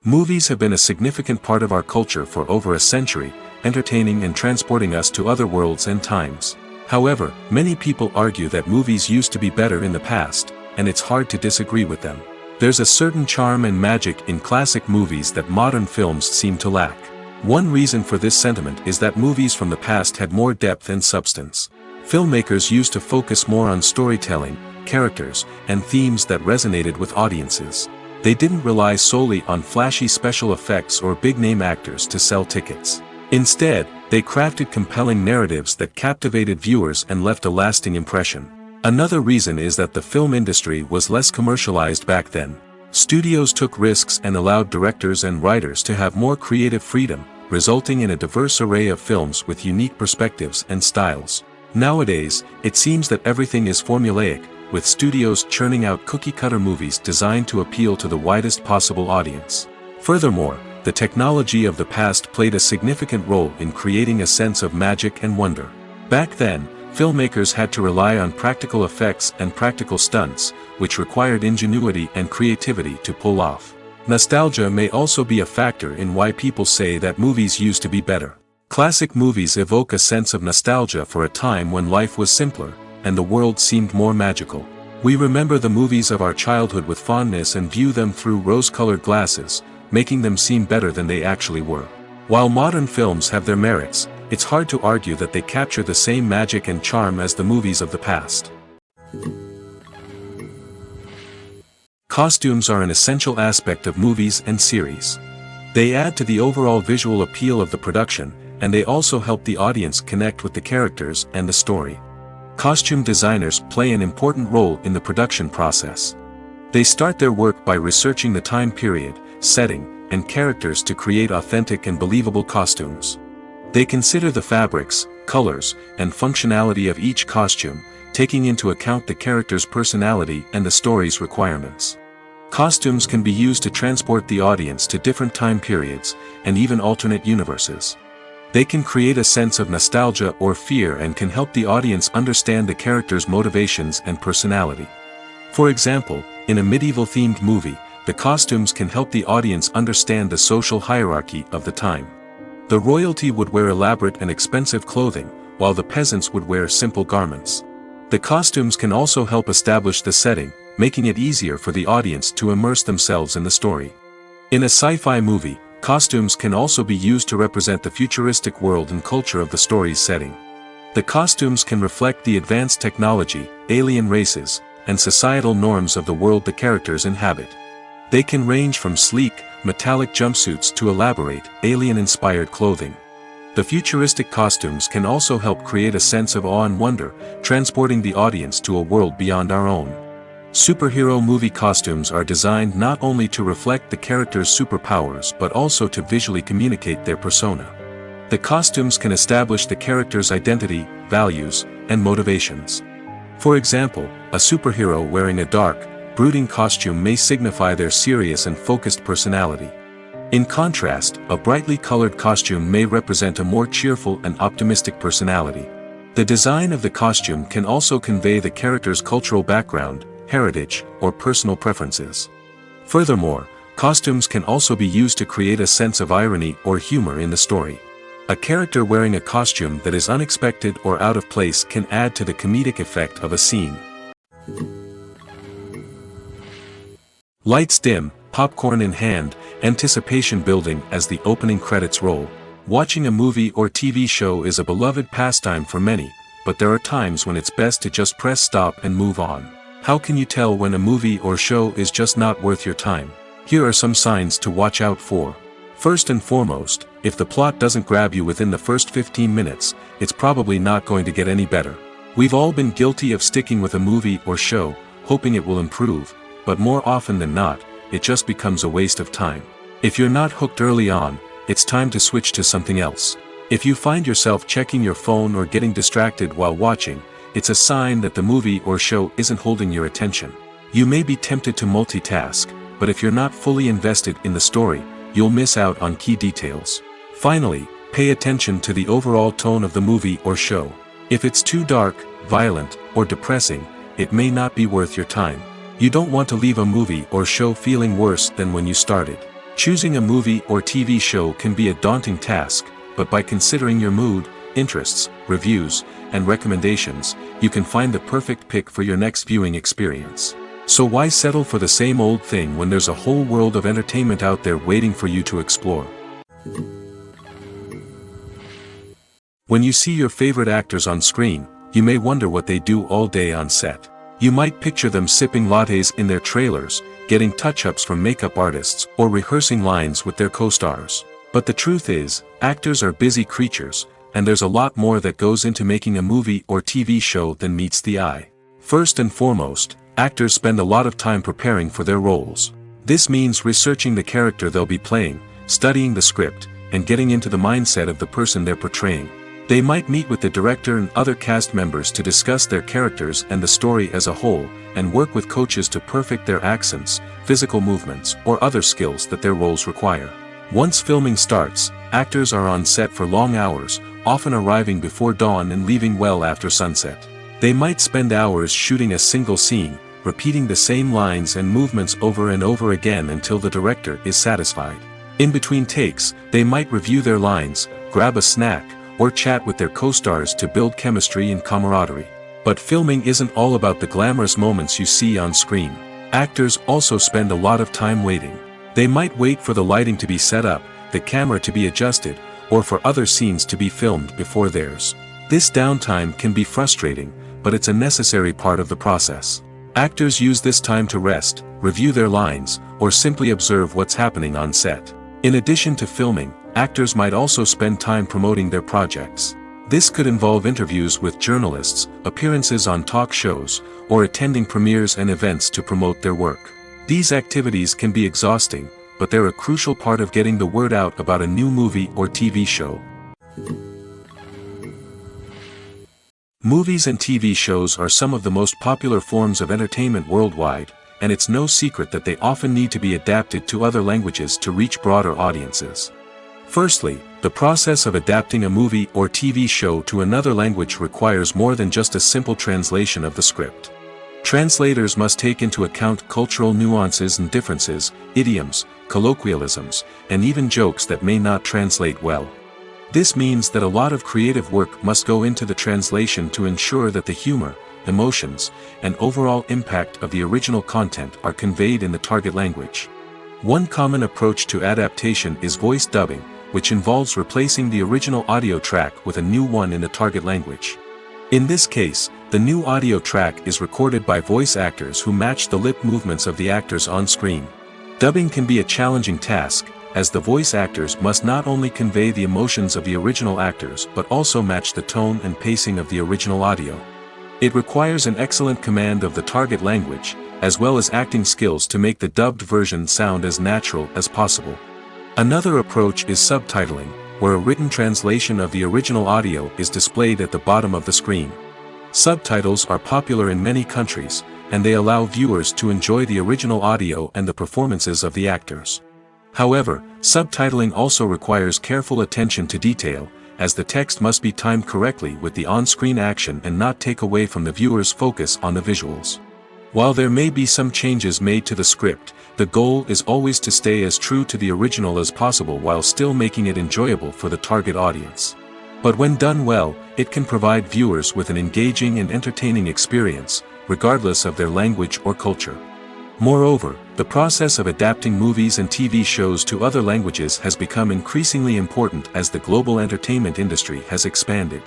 Movies have been a significant part of our culture for over a century, entertaining and transporting us to other worlds and times. However, many people argue that movies used to be better in the past, and it's hard to disagree with them. There's a certain charm and magic in classic movies that modern films seem to lack. One reason for this sentiment is that movies from the past had more depth and substance. Filmmakers used to focus more on storytelling, characters, and themes that resonated with audiences. They didn't rely solely on flashy special effects or big-name actors to sell tickets. Instead, they crafted compelling narratives that captivated viewers and left a lasting impression. Another reason is that the film industry was less commercialized back then. Studios took risks and allowed directors and writers to have more creative freedom, resulting in a diverse array of films with unique perspectives and styles. Nowadays, it seems that everything is formulaic, with studios churning out cookie-cutter movies designed to appeal to the widest possible audience. Furthermore, the technology of the past played a significant role in creating a sense of magic and wonder. Back then, filmmakers had to rely on practical effects and practical stunts, which required ingenuity and creativity to pull off. Nostalgia may also be a factor in why people say that movies used to be better. Classic movies evoke a sense of nostalgia for a time when life was simpler, and the world seemed more magical. We remember the movies of our childhood with fondness and view them through rose-colored glasses, making them seem better than they actually were. While modern films have their merits, it's hard to argue that they capture the same magic and charm as the movies of the past. Costumes are an essential aspect of movies and series. They add to the overall visual appeal of the production, and they also help the audience connect with the characters and the story. Costume designers play an important role in the production process. They start their work by researching the time period, setting, and characters to create authentic and believable costumes. They consider the fabrics, colors, and functionality of each costume, taking into account the character's personality and the story's requirements. Costumes can be used to transport the audience to different time periods, and even alternate universes. They can create a sense of nostalgia or fear and can help the audience understand the character's motivations and personality. For example, in a medieval-themed movie, the costumes can help the audience understand the social hierarchy of the time. The royalty would wear elaborate and expensive clothing, while the peasants would wear simple garments. The costumes can also help establish the setting, making it easier for the audience to immerse themselves in the story. In a sci-fi movie, costumes can also be used to represent the futuristic world and culture of the story's setting. The costumes can reflect the advanced technology, alien races, and societal norms of the world the characters inhabit. They can range from sleek, metallic jumpsuits to elaborate, alien-inspired clothing. The futuristic costumes can also help create a sense of awe and wonder, transporting the audience to a world beyond our own. Superhero movie costumes are designed not only to reflect the character's superpowers but also to visually communicate their persona. The costumes can establish the character's identity, values, and motivations. For example, a superhero wearing a dark, brooding costume may signify their serious and focused personality. In contrast, a brightly colored costume may represent a more cheerful and optimistic personality. The design of the costume can also convey the character's cultural background, heritage, or personal preferences. Furthermore, costumes can also be used to create a sense of irony or humor in the story. A character wearing a costume that is unexpected or out of place can add to the comedic effect of a scene. Lights dim, popcorn in hand, anticipation building as the opening credits roll. Watching a movie or TV show is a beloved pastime for many, but there are times when it's best to just press stop and move on. How can you tell when a movie or show is just not worth your time? Here are some signs to watch out for. First and foremost, if the plot doesn't grab you within the first 15 minutes, it's probably not going to get any better. We've all been guilty of sticking with a movie or show, hoping it will improve, but more often than not, it just becomes a waste of time. If you're not hooked early on, it's time to switch to something else. If you find yourself checking your phone or getting distracted while watching, it's a sign that the movie or show isn't holding your attention. You may be tempted to multitask, but if you're not fully invested in the story, you'll miss out on key details. Finally, pay attention to the overall tone of the movie or show. If it's too dark, violent, or depressing, it may not be worth your time. You don't want to leave a movie or show feeling worse than when you started. Choosing a movie or TV show can be a daunting task, but by considering your mood, interests, reviews, and recommendations, you can find the perfect pick for your next viewing experience. So why settle for the same old thing when there's a whole world of entertainment out there waiting for you to explore? When you see your favorite actors on screen, you may wonder what they do all day on set. You might picture them sipping lattes in their trailers, getting touch-ups from makeup artists, or rehearsing lines with their co-stars. But the truth is, actors are busy creatures, and there's a lot more that goes into making a movie or TV show than meets the eye. First and foremost, actors spend a lot of time preparing for their roles. This means researching the character they'll be playing, studying the script, and getting into the mindset of the person they're portraying. They might meet with the director and other cast members to discuss their characters and the story as a whole, and work with coaches to perfect their accents, physical movements, or other skills that their roles require. Once filming starts, actors are on set for long hours, often arriving before dawn and leaving well after sunset. They might spend hours shooting a single scene, repeating the same lines and movements over and over again until the director is satisfied. In between takes, they might review their lines, grab a snack, or chat with their co-stars to build chemistry and camaraderie. But filming isn't all about the glamorous moments you see on screen. Actors also spend a lot of time waiting. They might wait for the lighting to be set up, the camera to be adjusted, or for other scenes to be filmed before theirs. This downtime can be frustrating, but it's a necessary part of the process. Actors use this time to rest, review their lines, or simply observe what's happening on set. In addition to filming, actors might also spend time promoting their projects. This could involve interviews with journalists, appearances on talk shows, or attending premieres and events to promote their work. These activities can be exhausting, but they're a crucial part of getting the word out about a new movie or TV show. Movies and TV shows are some of the most popular forms of entertainment worldwide, and it's no secret that they often need to be adapted to other languages to reach broader audiences. Firstly, the process of adapting a movie or TV show to another language requires more than just a simple translation of the script. Translators must take into account cultural nuances and differences, idioms, colloquialisms, and even jokes that may not translate well. This means that a lot of creative work must go into the translation to ensure that the humor, emotions, and overall impact of the original content are conveyed in the target language. One common approach to adaptation is voice dubbing, which involves replacing the original audio track with a new one in the target language. In this case, the new audio track is recorded by voice actors who match the lip movements of the actors on screen. Dubbing can be a challenging task, as the voice actors must not only convey the emotions of the original actors but also match the tone and pacing of the original audio. It requires an excellent command of the target language, as well as acting skills to make the dubbed version sound as natural as possible. Another approach is subtitling, where a written translation of the original audio is displayed at the bottom of the screen. Subtitles are popular in many countries, and they allow viewers to enjoy the original audio and the performances of the actors. However, subtitling also requires careful attention to detail, as the text must be timed correctly with the on-screen action and not take away from the viewer's focus on the visuals. While there may be some changes made to the script, the goal is always to stay as true to the original as possible while still making it enjoyable for the target audience. But when done well, it can provide viewers with an engaging and entertaining experience, regardless of their language or culture. Moreover, the process of adapting movies and TV shows to other languages has become increasingly important as the global entertainment industry has expanded.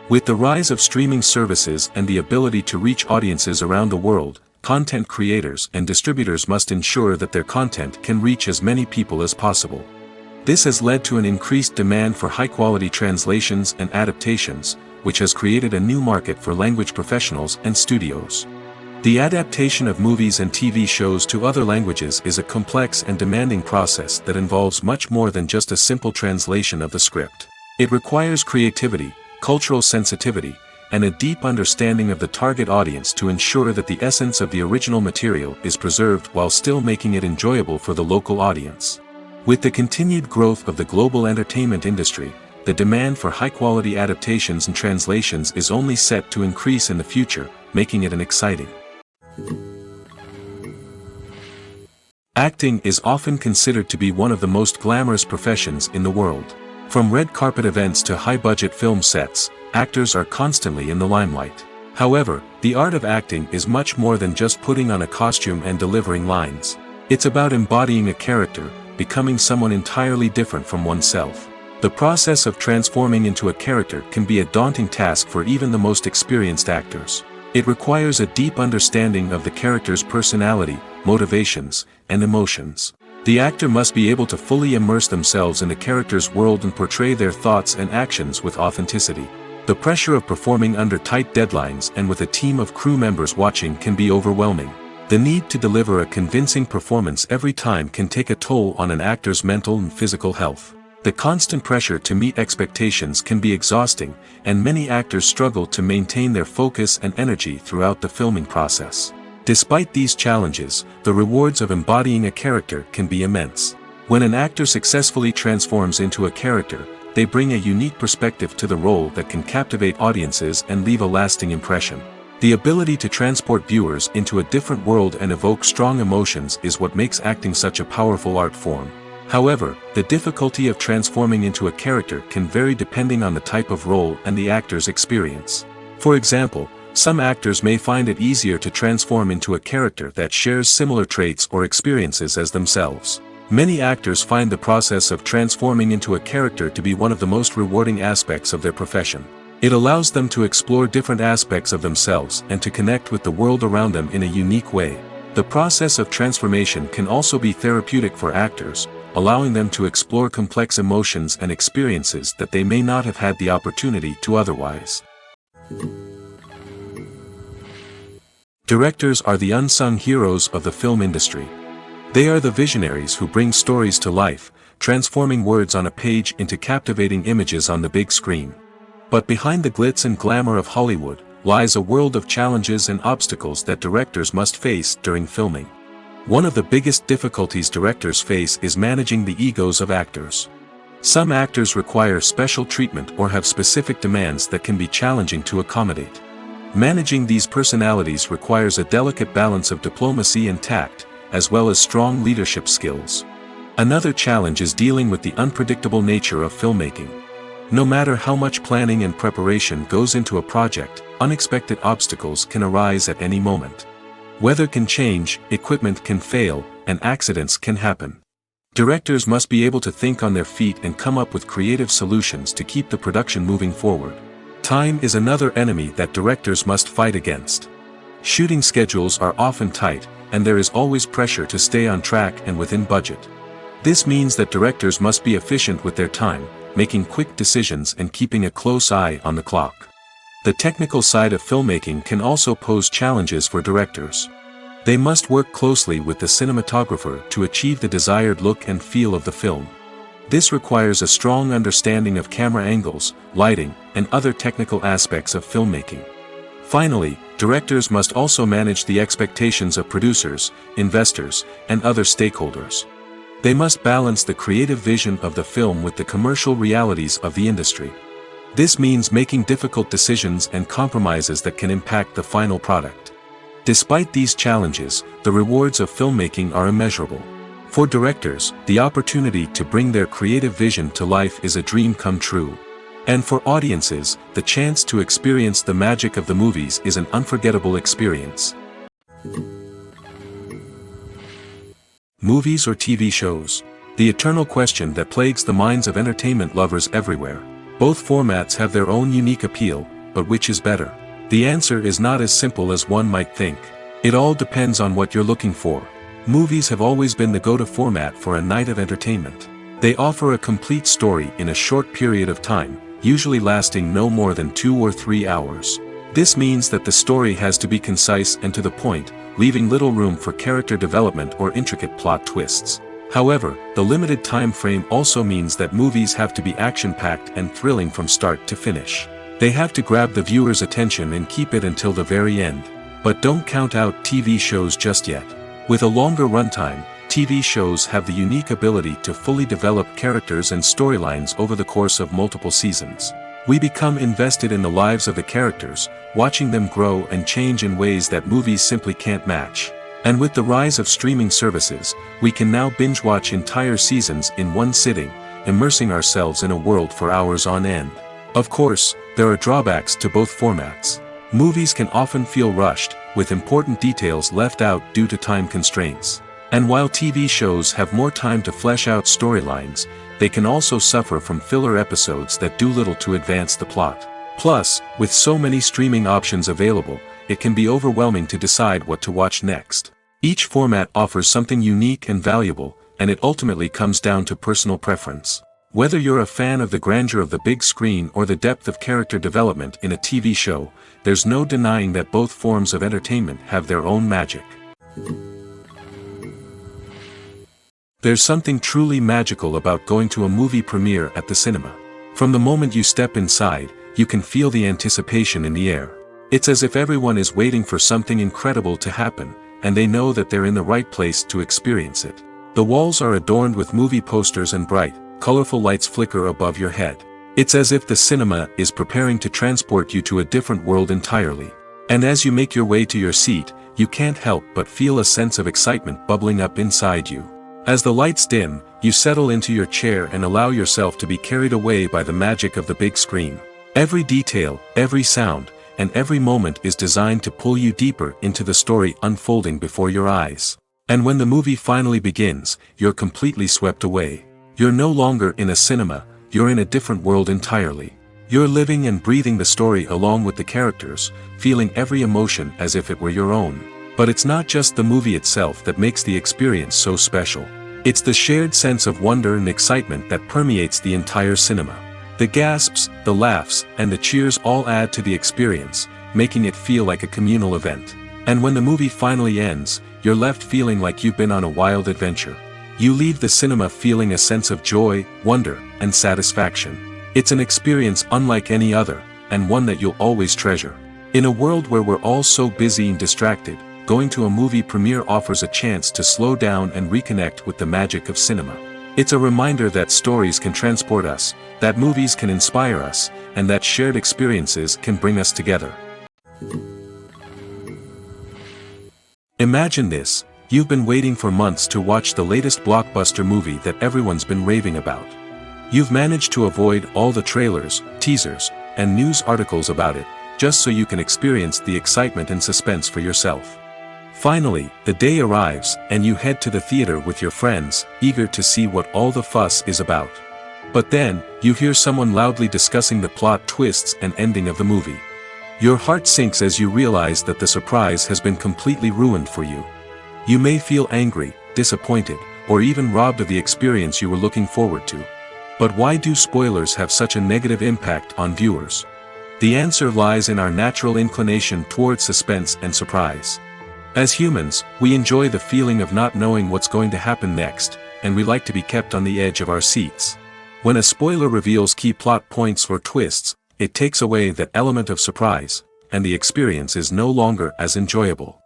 With the rise of streaming services and the ability to reach audiences around the world, content creators and distributors must ensure that their content can reach as many people as possible. This has led to an increased demand for high-quality translations and adaptations, which has created a new market for language professionals and studios. The adaptation of movies and TV shows to other languages is a complex and demanding process that involves much more than just a simple translation of the script. It requires creativity, cultural sensitivity, and a deep understanding of the target audience to ensure that the essence of the original material is preserved while still making it enjoyable for the local audience. With the continued growth of the global entertainment industry, the demand for high-quality adaptations and translations is only set to increase in the future, making it an exciting. Acting is often considered to be one of the most glamorous professions in the world. From red carpet events to high-budget film sets, actors are constantly in the limelight. However, the art of acting is much more than just putting on a costume and delivering lines. It's about embodying a character, becoming someone entirely different from oneself. The process of transforming into a character can be a daunting task for even the most experienced actors. It requires a deep understanding of the character's personality, motivations, and emotions. The actor must be able to fully immerse themselves in the character's world and portray their thoughts and actions with authenticity. The pressure of performing under tight deadlines and with a team of crew members watching can be overwhelming. The need to deliver a convincing performance every time can take a toll on an actor's mental and physical health. The constant pressure to meet expectations can be exhausting, and many actors struggle to maintain their focus and energy throughout the filming process. Despite these challenges, the rewards of embodying a character can be immense. When an actor successfully transforms into a character, they bring a unique perspective to the role that can captivate audiences and leave a lasting impression. The ability to transport viewers into a different world and evoke strong emotions is what makes acting such a powerful art form. However, the difficulty of transforming into a character can vary depending on the type of role and the actor's experience. For example, some actors may find it easier to transform into a character that shares similar traits or experiences as themselves. Many actors find the process of transforming into a character to be one of the most rewarding aspects of their profession. It allows them to explore different aspects of themselves and to connect with the world around them in a unique way. The process of transformation can also be therapeutic for actors, allowing them to explore complex emotions and experiences that they may not have had the opportunity to otherwise. Directors are the unsung heroes of the film industry. They are the visionaries who bring stories to life, transforming words on a page into captivating images on the big screen. But behind the glitz and glamour of Hollywood lies a world of challenges and obstacles that directors must face during filming. One of the biggest difficulties directors face is managing the egos of actors. Some actors require special treatment or have specific demands that can be challenging to accommodate. Managing these personalities requires a delicate balance of diplomacy and tact, as well as strong leadership skills. Another challenge is dealing with the unpredictable nature of filmmaking. No matter how much planning and preparation goes into a project, unexpected obstacles can arise at any moment. Weather can change, equipment can fail, and accidents can happen. Directors must be able to think on their feet and come up with creative solutions to keep the production moving forward. Time is another enemy that directors must fight against. Shooting schedules are often tight, and there is always pressure to stay on track and within budget. This means that directors must be efficient with their time, making quick decisions and keeping a close eye on the clock. The technical side of filmmaking can also pose challenges for directors. They must work closely with the cinematographer to achieve the desired look and feel of the film. This requires a strong understanding of camera angles, lighting, and other technical aspects of filmmaking. Finally, directors must also manage the expectations of producers, investors, and other stakeholders. They must balance the creative vision of the film with the commercial realities of the industry. This means making difficult decisions and compromises that can impact the final product. Despite these challenges, the rewards of filmmaking are immeasurable. For directors, the opportunity to bring their creative vision to life is a dream come true. And for audiences, the chance to experience the magic of the movies is an unforgettable experience. Movies or TV shows? The eternal question that plagues the minds of entertainment lovers everywhere. Both formats have their own unique appeal, but which is better? The answer is not as simple as one might think. It all depends on what you're looking for. Movies have always been the go-to format for a night of entertainment. They offer a complete story in a short period of time, usually lasting no more than 2 or 3 hours. This means that the story has to be concise and to the point, leaving little room for character development or intricate plot twists. However, the limited time frame also means that movies have to be action-packed and thrilling from start to finish. They have to grab the viewer's attention and keep it until the very end. But don't count out TV shows just yet. With a longer runtime, TV shows have the unique ability to fully develop characters and storylines over the course of multiple seasons. We become invested in the lives of the characters, watching them grow and change in ways that movies simply can't match. And with the rise of streaming services, we can now binge-watch entire seasons in one sitting, immersing ourselves in a world for hours on end. Of course, there are drawbacks to both formats. Movies can often feel rushed, with important details left out due to time constraints. And while TV shows have more time to flesh out storylines, they can also suffer from filler episodes that do little to advance the plot. Plus, with so many streaming options available, it can be overwhelming to decide what to watch next. Each format offers something unique and valuable, and it ultimately comes down to personal preference. Whether you're a fan of the grandeur of the big screen or the depth of character development in a TV show, there's no denying that both forms of entertainment have their own magic. There's something truly magical about going to a movie premiere at the cinema. From the moment you step inside, you can feel the anticipation in the air. It's as if everyone is waiting for something incredible to happen, and they know that they're in the right place to experience it. The walls are adorned with movie posters and bright, colorful lights flicker above your head. It's as if the cinema is preparing to transport you to a different world entirely. And as you make your way to your seat, you can't help but feel a sense of excitement bubbling up inside you. As the lights dim, you settle into your chair and allow yourself to be carried away by the magic of the big screen. Every detail, every sound, and every moment is designed to pull you deeper into the story unfolding before your eyes. And when the movie finally begins, you're completely swept away. You're no longer in a cinema, you're in a different world entirely. You're living and breathing the story along with the characters, feeling every emotion as if it were your own. But it's not just the movie itself that makes the experience so special. It's the shared sense of wonder and excitement that permeates the entire cinema. The gasps, the laughs, and the cheers all add to the experience, making it feel like a communal event. And when the movie finally ends, you're left feeling like you've been on a wild adventure. You leave the cinema feeling a sense of joy, wonder, and satisfaction. It's an experience unlike any other, and one that you'll always treasure. In a world where we're all so busy and distracted, going to a movie premiere offers a chance to slow down and reconnect with the magic of cinema. It's a reminder that stories can transport us, that movies can inspire us, and that shared experiences can bring us together. Imagine this: you've been waiting for months to watch the latest blockbuster movie that everyone's been raving about. You've managed to avoid all the trailers, teasers, and news articles about it, just so you can experience the excitement and suspense for yourself. Finally, the day arrives, and you head to the theater with your friends, eager to see what all the fuss is about. But then, you hear someone loudly discussing the plot twists and ending of the movie. Your heart sinks as you realize that the surprise has been completely ruined for you. You may feel angry, disappointed, or even robbed of the experience you were looking forward to. But why do spoilers have such a negative impact on viewers? The answer lies in our natural inclination toward suspense and surprise. As humans, we enjoy the feeling of not knowing what's going to happen next, and we like to be kept on the edge of our seats. When a spoiler reveals key plot points or twists, it takes away that element of surprise, and the experience is no longer as enjoyable.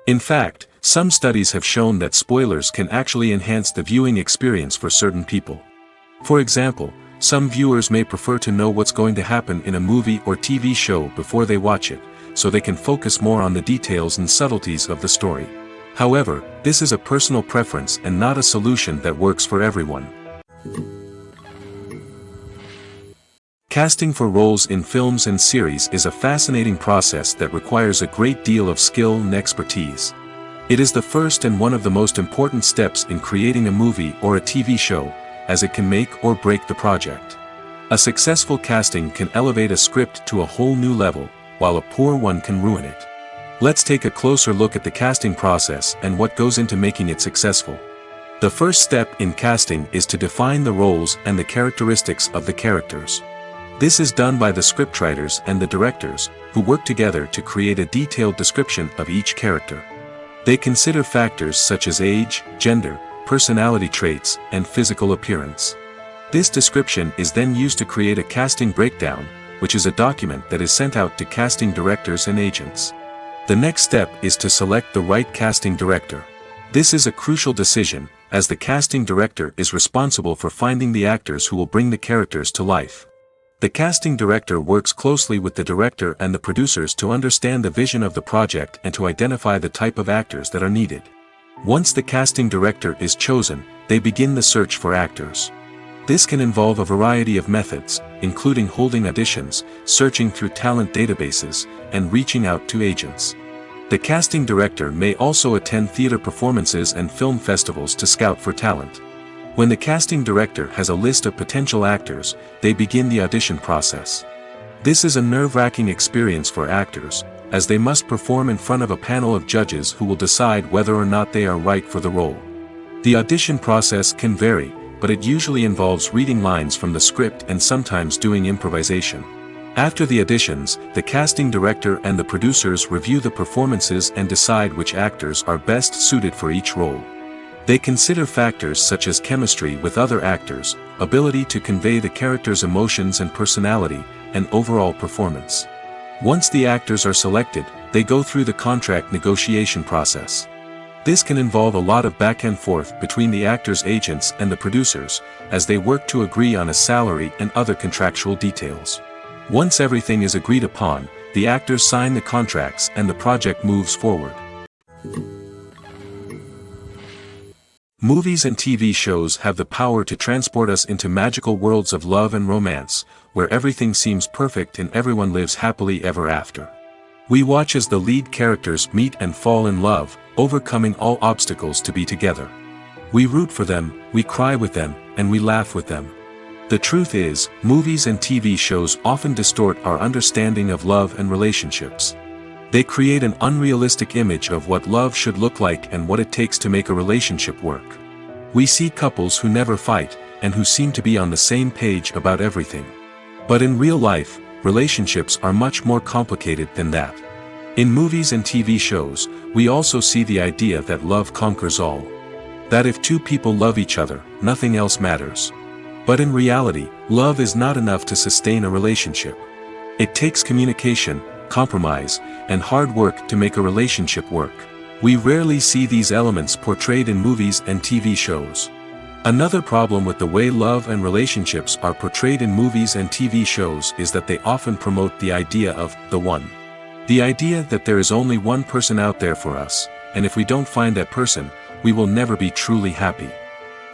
In fact, some studies have shown that spoilers can actually enhance the viewing experience for certain people. For example, some viewers may prefer to know what's going to happen in a movie or TV show before they watch it, so they can focus more on the details and subtleties of the story. However, this is a personal preference and not a solution that works for everyone. Casting for roles in films and series is a fascinating process that requires a great deal of skill and expertise. It is the first and one of the most important steps in creating a movie or a TV show, as it can make or break the project. A successful casting can elevate a script to a whole new level, while a poor one can ruin it. Let's take a closer look at the casting process and what goes into making it successful. The first step in casting is to define the roles and the characteristics of the characters. This is done by the scriptwriters and the directors, who work together to create a detailed description of each character. They consider factors such as age, gender, personality traits, and physical appearance. This description is then used to create a casting breakdown, which is a document that is sent out to casting directors and agents. The next step is to select the right casting director. This is a crucial decision, as the casting director is responsible for finding the actors who will bring the characters to life. The casting director works closely with the director and the producers to understand the vision of the project and to identify the type of actors that are needed. Once the casting director is chosen, they begin the search for actors. This can involve a variety of methods, including holding auditions, searching through talent databases, and reaching out to agents. The casting director may also attend theater performances and film festivals to scout for talent. When the casting director has a list of potential actors, they begin the audition process. This is a nerve-wracking experience for actors, as they must perform in front of a panel of judges who will decide whether or not they are right for the role. The audition process can vary, but it usually involves reading lines from the script and sometimes doing improvisation. After the auditions, the casting director and the producers review the performances and decide which actors are best suited for each role. They consider factors such as chemistry with other actors, ability to convey the character's emotions and personality, and overall performance. Once the actors are selected, they go through the contract negotiation process. This can involve a lot of back and forth between the actors' agents and the producers, as they work to agree on a salary and other contractual details. Once everything is agreed upon, the actors sign the contracts and the project moves forward. Movies and TV shows have the power to transport us into magical worlds of love and romance, where everything seems perfect and everyone lives happily ever after. We watch as the lead characters meet and fall in love, overcoming all obstacles to be together. We root for them, we cry with them, and we laugh with them. The truth is, movies and TV shows often distort our understanding of love and relationships. They create an unrealistic image of what love should look like and what it takes to make a relationship work. We see couples who never fight, and who seem to be on the same page about everything. But in real life, relationships are much more complicated than that. In movies and TV shows, we also see the idea that love conquers all. That if two people love each other, nothing else matters. But in reality, love is not enough to sustain a relationship. It takes communication, compromise, and hard work to make a relationship work. We rarely see these elements portrayed in movies and TV shows. Another problem with the way love and relationships are portrayed in movies and TV shows is that they often promote the idea of the one. The idea that there is only one person out there for us, and if we don't find that person, we will never be truly happy.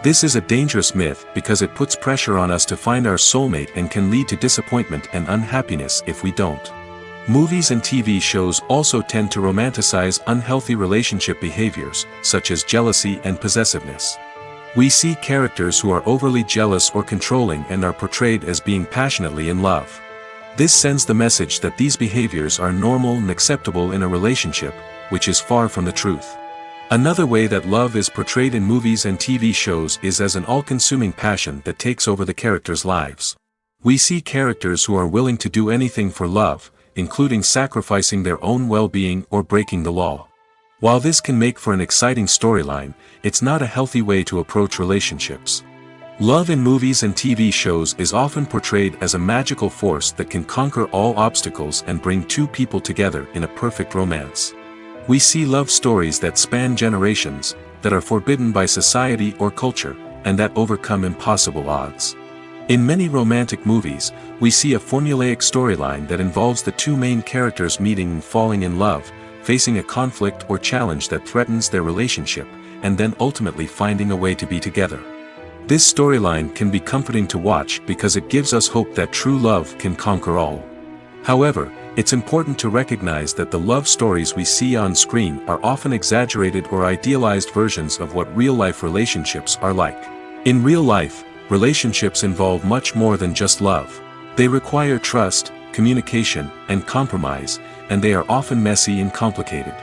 This is a dangerous myth because it puts pressure on us to find our soulmate and can lead to disappointment and unhappiness if we don't. Movies and TV shows also tend to romanticize unhealthy relationship behaviors, such as jealousy and possessiveness. We see characters who are overly jealous or controlling and are portrayed as being passionately in love. This sends the message that these behaviors are normal and acceptable in a relationship, which is far from the truth. Another way that love is portrayed in movies and TV shows is as an all-consuming passion that takes over the characters' lives. We see characters who are willing to do anything for love, including sacrificing their own well-being or breaking the law. While this can make for an exciting storyline, it's not a healthy way to approach relationships. Love in movies and TV shows is often portrayed as a magical force that can conquer all obstacles and bring two people together in a perfect romance. We see love stories that span generations, that are forbidden by society or culture, and that overcome impossible odds. In many romantic movies, we see a formulaic storyline that involves the two main characters meeting and falling in love, facing a conflict or challenge that threatens their relationship, and then ultimately finding a way to be together. This storyline can be comforting to watch because it gives us hope that true love can conquer all. However, it's important to recognize that the love stories we see on screen are often exaggerated or idealized versions of what real-life relationships are like. In real life, relationships involve much more than just love. They require trust, communication, and compromise, and they are often messy and complicated.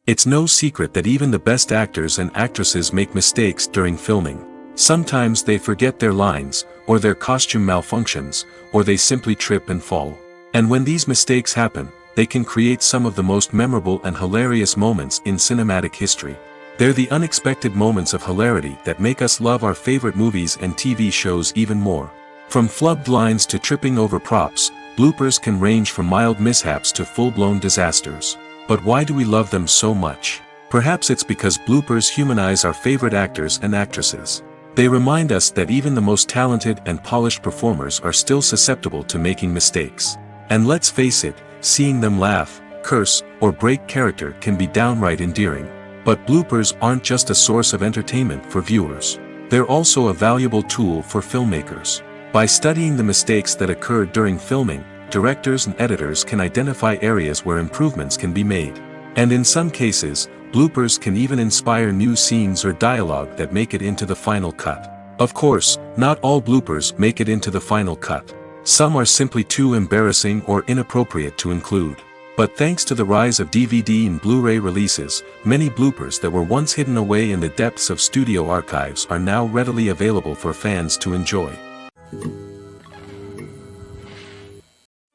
It's no secret that even the best actors and actresses make mistakes during filming. Sometimes they forget their lines, or their costume malfunctions, or they simply trip and fall. And when these mistakes happen, they can create some of the most memorable and hilarious moments in cinematic history. They're the unexpected moments of hilarity that make us love our favorite movies and TV shows even more. From flubbed lines to tripping over props, bloopers can range from mild mishaps to full-blown disasters. But why do we love them so much? Perhaps it's because bloopers humanize our favorite actors and actresses. They remind us that even the most talented and polished performers are still susceptible to making mistakes. And let's face it, seeing them laugh, curse, or break character can be downright endearing. But bloopers aren't just a source of entertainment for viewers. They're also a valuable tool for filmmakers. By studying the mistakes that occurred during filming, directors and editors can identify areas where improvements can be made. And in some cases, bloopers can even inspire new scenes or dialogue that make it into the final cut. Of course, not all bloopers make it into the final cut. Some are simply too embarrassing or inappropriate to include. But thanks to the rise of DVD and Blu-ray releases, many bloopers that were once hidden away in the depths of studio archives are now readily available for fans to enjoy.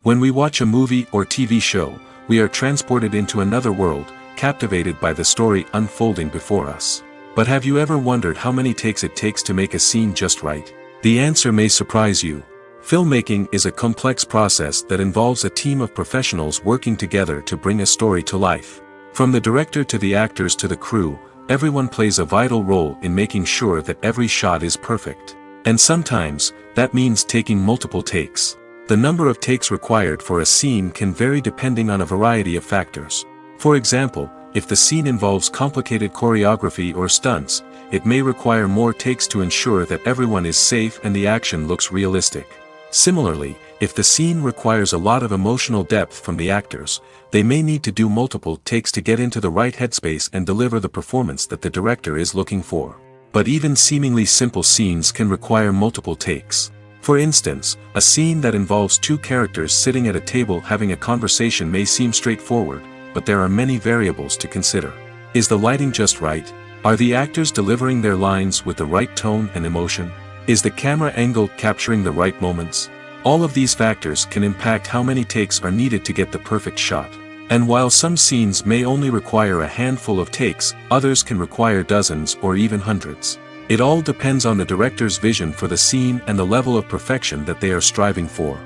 When we watch a movie or TV show, we are transported into another world, captivated by the story unfolding before us. But have you ever wondered how many takes it takes to make a scene just right? The answer may surprise you. Filmmaking is a complex process that involves a team of professionals working together to bring a story to life. From the director to the actors to the crew, everyone plays a vital role in making sure that every shot is perfect. And sometimes, that means taking multiple takes. The number of takes required for a scene can vary depending on a variety of factors. For example, if the scene involves complicated choreography or stunts, it may require more takes to ensure that everyone is safe and the action looks realistic. Similarly, if the scene requires a lot of emotional depth from the actors, they may need to do multiple takes to get into the right headspace and deliver the performance that the director is looking for. But even seemingly simple scenes can require multiple takes. For instance, a scene that involves two characters sitting at a table having a conversation may seem straightforward, but there are many variables to consider. Is the lighting just right? Are the actors delivering their lines with the right tone and emotion? Is the camera angle capturing the right moments? All of these factors can impact how many takes are needed to get the perfect shot. And while some scenes may only require a handful of takes, others can require dozens or even hundreds. It all depends on the director's vision for the scene and the level of perfection that they are striving for.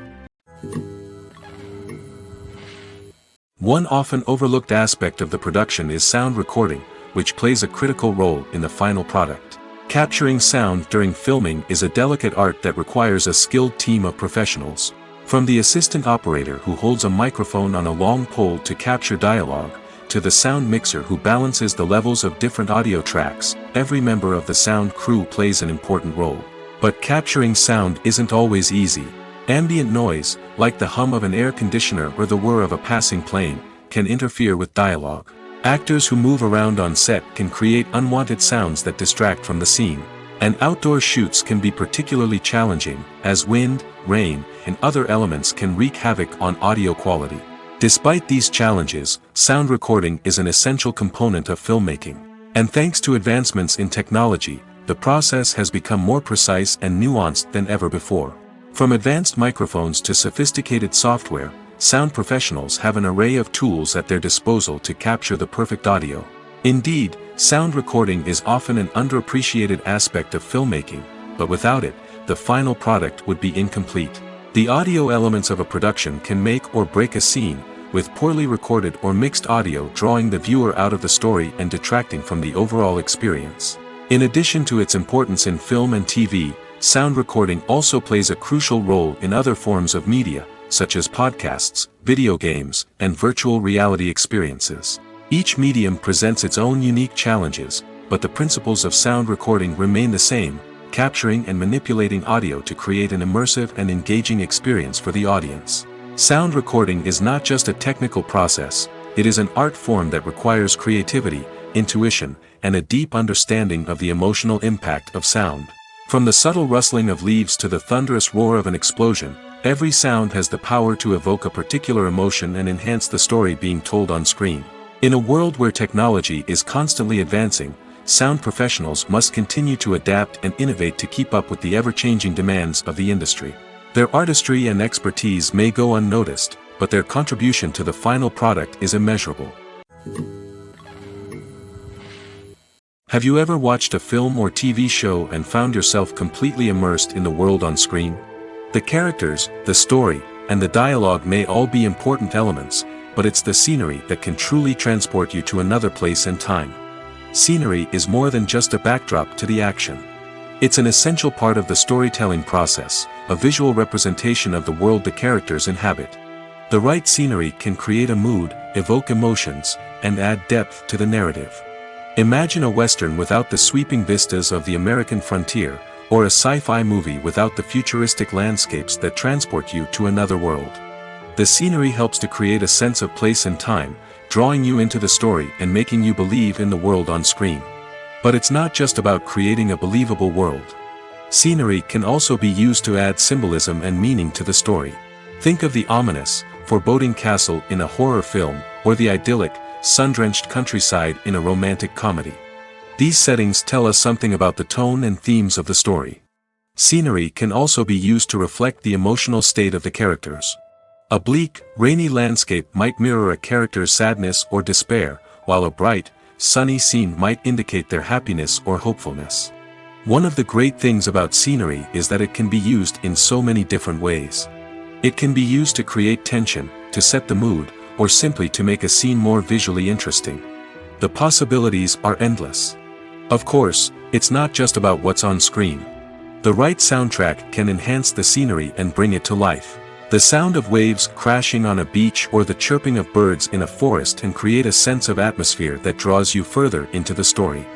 One often overlooked aspect of the production is sound recording, which plays a critical role in the final product. Capturing sound during filming is a delicate art that requires a skilled team of professionals. From the assistant operator who holds a microphone on a long pole to capture dialogue, to the sound mixer who balances the levels of different audio tracks, every member of the sound crew plays an important role. But capturing sound isn't always easy. Ambient noise, like the hum of an air conditioner or the whir of a passing plane, can interfere with dialogue. Actors who move around on set can create unwanted sounds that distract from the scene. And outdoor shoots can be particularly challenging, as wind, rain, and other elements can wreak havoc on audio quality. Despite these challenges, sound recording is an essential component of filmmaking. And thanks to advancements in technology, the process has become more precise and nuanced than ever before. From advanced microphones to sophisticated software, sound professionals have an array of tools at their disposal to capture the perfect audio. Indeed, sound recording is often an underappreciated aspect of filmmaking, but without it, the final product would be incomplete. The audio elements of a production can make or break a scene, with poorly recorded or mixed audio drawing the viewer out of the story and detracting from the overall experience. In addition to its importance in film and TV, sound recording also plays a crucial role in other forms of media, such as podcasts, video games, and virtual reality experiences. Each medium presents its own unique challenges, but the principles of sound recording remain the same, capturing and manipulating audio to create an immersive and engaging experience for the audience. Sound recording is not just a technical process, it is an art form that requires creativity, intuition, and a deep understanding of the emotional impact of sound. From the subtle rustling of leaves to the thunderous roar of an explosion, every sound has the power to evoke a particular emotion and enhance the story being told on screen. In a world where technology is constantly advancing, sound professionals must continue to adapt and innovate to keep up with the ever-changing demands of the industry. Their artistry and expertise may go unnoticed, but their contribution to the final product is immeasurable. Have you ever watched a film or TV show and found yourself completely immersed in the world on screen? The characters, the story, and the dialogue may all be important elements, but it's the scenery that can truly transport you to another place and time. Scenery is more than just a backdrop to the action. It's an essential part of the storytelling process, a visual representation of the world the characters inhabit. The right scenery can create a mood, evoke emotions, and add depth to the narrative. Imagine a Western without the sweeping vistas of the American frontier, or a sci-fi movie without the futuristic landscapes that transport you to another world. The scenery helps to create a sense of place and time, drawing you into the story and making you believe in the world on screen. But it's not just about creating a believable world. Scenery can also be used to add symbolism and meaning to the story. Think of the ominous, foreboding castle in a horror film, or the idyllic, sun-drenched countryside in a romantic comedy. These settings tell us something about the tone and themes of the story. Scenery can also be used to reflect the emotional state of the characters. A bleak, rainy landscape might mirror a character's sadness or despair, while a bright, sunny scene might indicate their happiness or hopefulness. One of the great things about scenery is that it can be used in so many different ways. It can be used to create tension, to set the mood, or simply to make a scene more visually interesting. The possibilities are endless. Of course, it's not just about what's on screen. The right soundtrack can enhance the scenery and bring it to life. The sound of waves crashing on a beach or the chirping of birds in a forest can create a sense of atmosphere that draws you further into the story.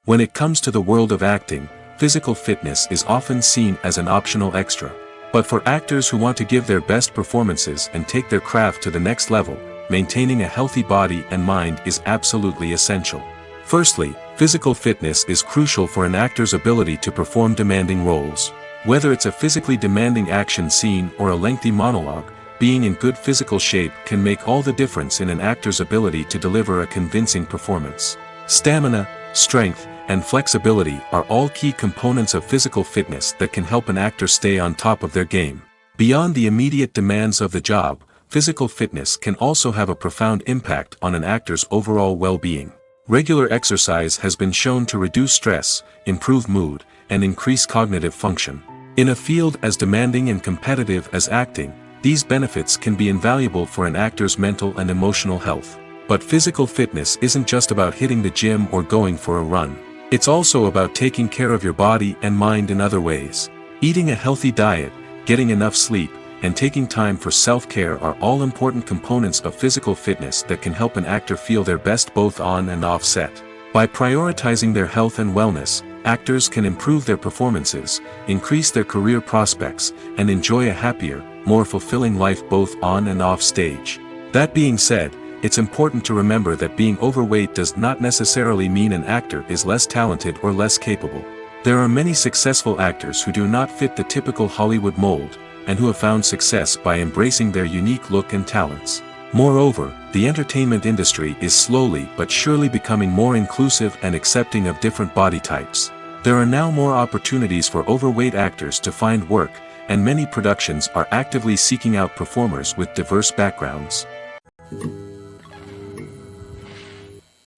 When it comes to the world of acting, physical fitness is often seen as an optional extra. But for actors who want to give their best performances and take their craft to the next level, maintaining a healthy body and mind is absolutely essential. Firstly, physical fitness is crucial for an actor's ability to perform demanding roles. Whether it's a physically demanding action scene or a lengthy monologue, being in good physical shape can make all the difference in an actor's ability to deliver a convincing performance. Stamina, strength, and flexibility are all key components of physical fitness that can help an actor stay on top of their game. Beyond the immediate demands of the job, physical fitness can also have a profound impact on an actor's overall well-being. Regular exercise has been shown to reduce stress, improve mood, and increase cognitive function. In a field as demanding and competitive as acting, these benefits can be invaluable for an actor's mental and emotional health. But physical fitness isn't just about hitting the gym or going for a run. It's also about taking care of your body and mind in other ways. Eating a healthy diet, getting enough sleep, and taking time for self-care are all important components of physical fitness that can help an actor feel their best both on and off set. By prioritizing their health and wellness, actors can improve their performances, increase their career prospects, and enjoy a happier, more fulfilling life both on and off stage. That being said, it's important to remember that being overweight does not necessarily mean an actor is less talented or less capable. There are many successful actors who do not fit the typical Hollywood mold, and who have found success by embracing their unique look and talents. Moreover, the entertainment industry is slowly but surely becoming more inclusive and accepting of different body types. There are now more opportunities for overweight actors to find work, and many productions are actively seeking out performers with diverse backgrounds.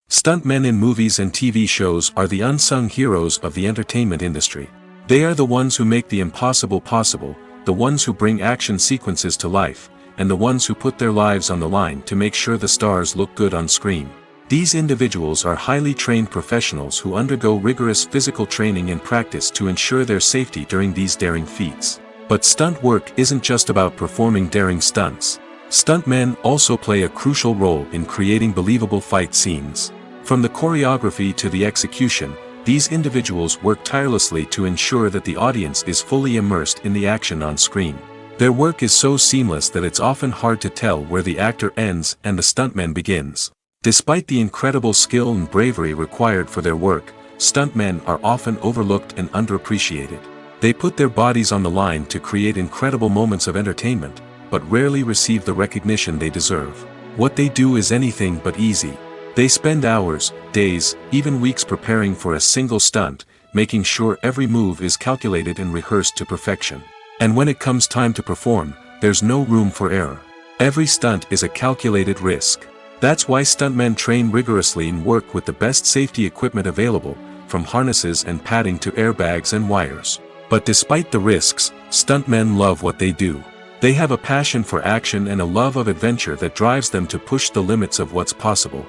Stuntmen in movies and TV shows are the unsung heroes of the entertainment industry. They are the ones who make the impossible possible, the ones who bring action sequences to life, and the ones who put their lives on the line to make sure the stars look good on screen. These individuals are highly trained professionals who undergo rigorous physical training and practice to ensure their safety during these daring feats. But stunt work isn't just about performing daring stunts. Stuntmen also play a crucial role in creating believable fight scenes. From the choreography to the execution, these individuals work tirelessly to ensure that the audience is fully immersed in the action on screen. Their work is so seamless that it's often hard to tell where the actor ends and the stuntman begins. Despite the incredible skill and bravery required for their work, stuntmen are often overlooked and underappreciated. They put their bodies on the line to create incredible moments of entertainment, but rarely receive the recognition they deserve. What they do is anything but easy. They spend hours, days, even weeks preparing for a single stunt, making sure every move is calculated and rehearsed to perfection. And when it comes time to perform, there's no room for error. Every stunt is a calculated risk. That's why stuntmen train rigorously and work with the best safety equipment available, from harnesses and padding to airbags and wires. But despite the risks, stuntmen love what they do. They have a passion for action and a love of adventure that drives them to push the limits of what's possible.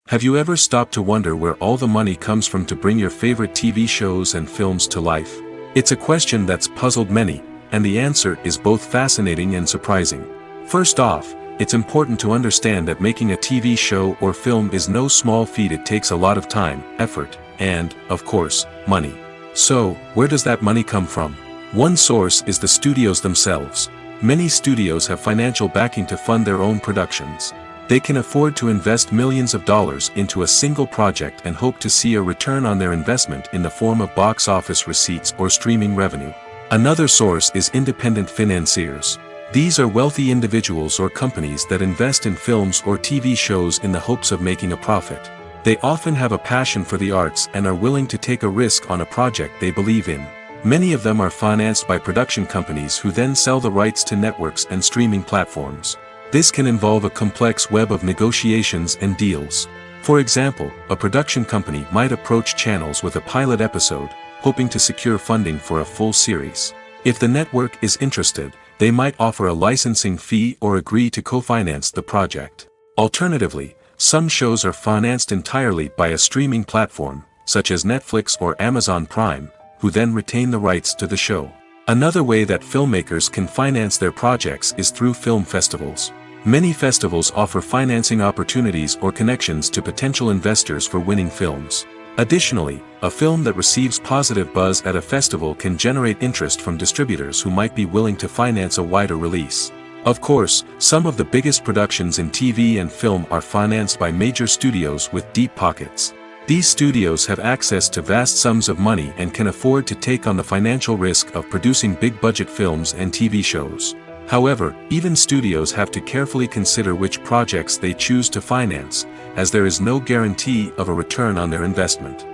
Have you ever stopped to wonder where all the money comes from to bring your favorite TV shows and films to life? It's a question that's puzzled many, and the answer is both fascinating and surprising. First off, it's important to understand that making a TV show or film is no small feat. It takes a lot of time, effort, and, of course, money. So, where does that money come from? One source is the studios themselves. Many studios have financial backing to fund their own productions. They can afford to invest millions of dollars into a single project and hope to see a return on their investment in the form of box office receipts or streaming revenue. Another source is independent financiers. These are wealthy individuals or companies that invest in films or TV shows in the hopes of making a profit. They often have a passion for the arts and are willing to take a risk on a project they believe in. Many of them are financed by production companies who then sell the rights to networks and streaming platforms. This can involve a complex web of negotiations and deals. For example, a production company might approach channels with a pilot episode, hoping to secure funding for a full series. If the network is interested, they might offer a licensing fee or agree to co-finance the project. Alternatively, some shows are financed entirely by a streaming platform, such as Netflix or Amazon Prime, who then retain the rights to the show. Another way that filmmakers can finance their projects is through film festivals. Many festivals offer financing opportunities or connections to potential investors for winning films. Additionally, a film that receives positive buzz at a festival can generate interest from distributors who might be willing to finance a wider release. Of course, some of the biggest productions in TV and film are financed by major studios with deep pockets. These studios have access to vast sums of money and can afford to take on the financial risk of producing big-budget films and TV shows. However, even studios have to carefully consider which projects they choose to finance, as there is no guarantee of a return on their investment.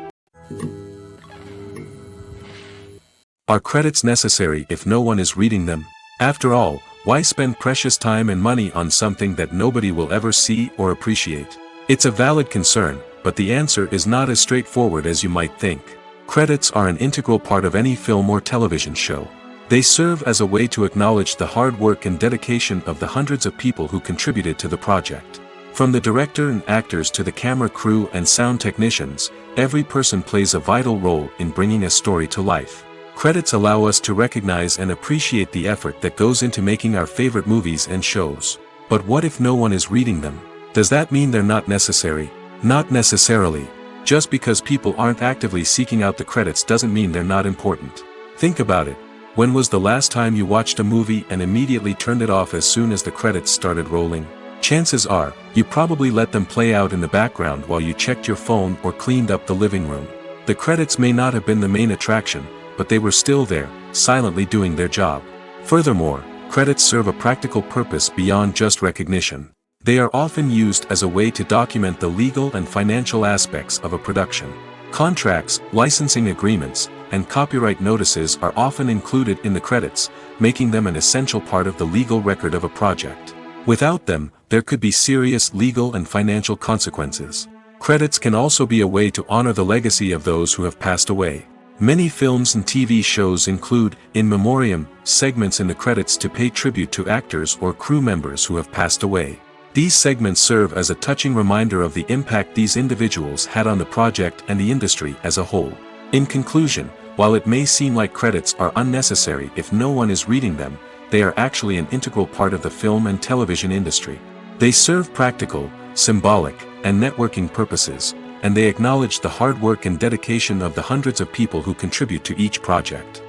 Are credits necessary if no one is reading them? After all, why spend precious time and money on something that nobody will ever see or appreciate? It's a valid concern, but the answer is not as straightforward as you might think. Credits are an integral part of any film or television show. They serve as a way to acknowledge the hard work and dedication of the hundreds of people who contributed to the project. From the director and actors to the camera crew and sound technicians, every person plays a vital role in bringing a story to life. Credits allow us to recognize and appreciate the effort that goes into making our favorite movies and shows. But what if no one is reading them? Does that mean they're not necessary? Not necessarily. Just because people aren't actively seeking out the credits doesn't mean they're not important. Think about it. When was the last time you watched a movie and immediately turned it off as soon as the credits started rolling? Chances are, you probably let them play out in the background while you checked your phone or cleaned up the living room. The credits may not have been the main attraction, but they were still there, silently doing their job. Furthermore, credits serve a practical purpose beyond just recognition. They are often used as a way to document the legal and financial aspects of a production. Contracts, licensing agreements, and copyright notices are often included in the credits, making them an essential part of the legal record of a project. Without them, there could be serious legal and financial consequences. Credits can also be a way to honor the legacy of those who have passed away. Many films and TV shows include, in memoriam, segments in the credits to pay tribute to actors or crew members who have passed away. These segments serve as a touching reminder of the impact these individuals had on the project and the industry as a whole. In conclusion, while it may seem like credits are unnecessary if no one is reading them, they are actually an integral part of the film and television industry. They serve practical, symbolic, and networking purposes, and they acknowledge the hard work and dedication of the hundreds of people who contribute to each project.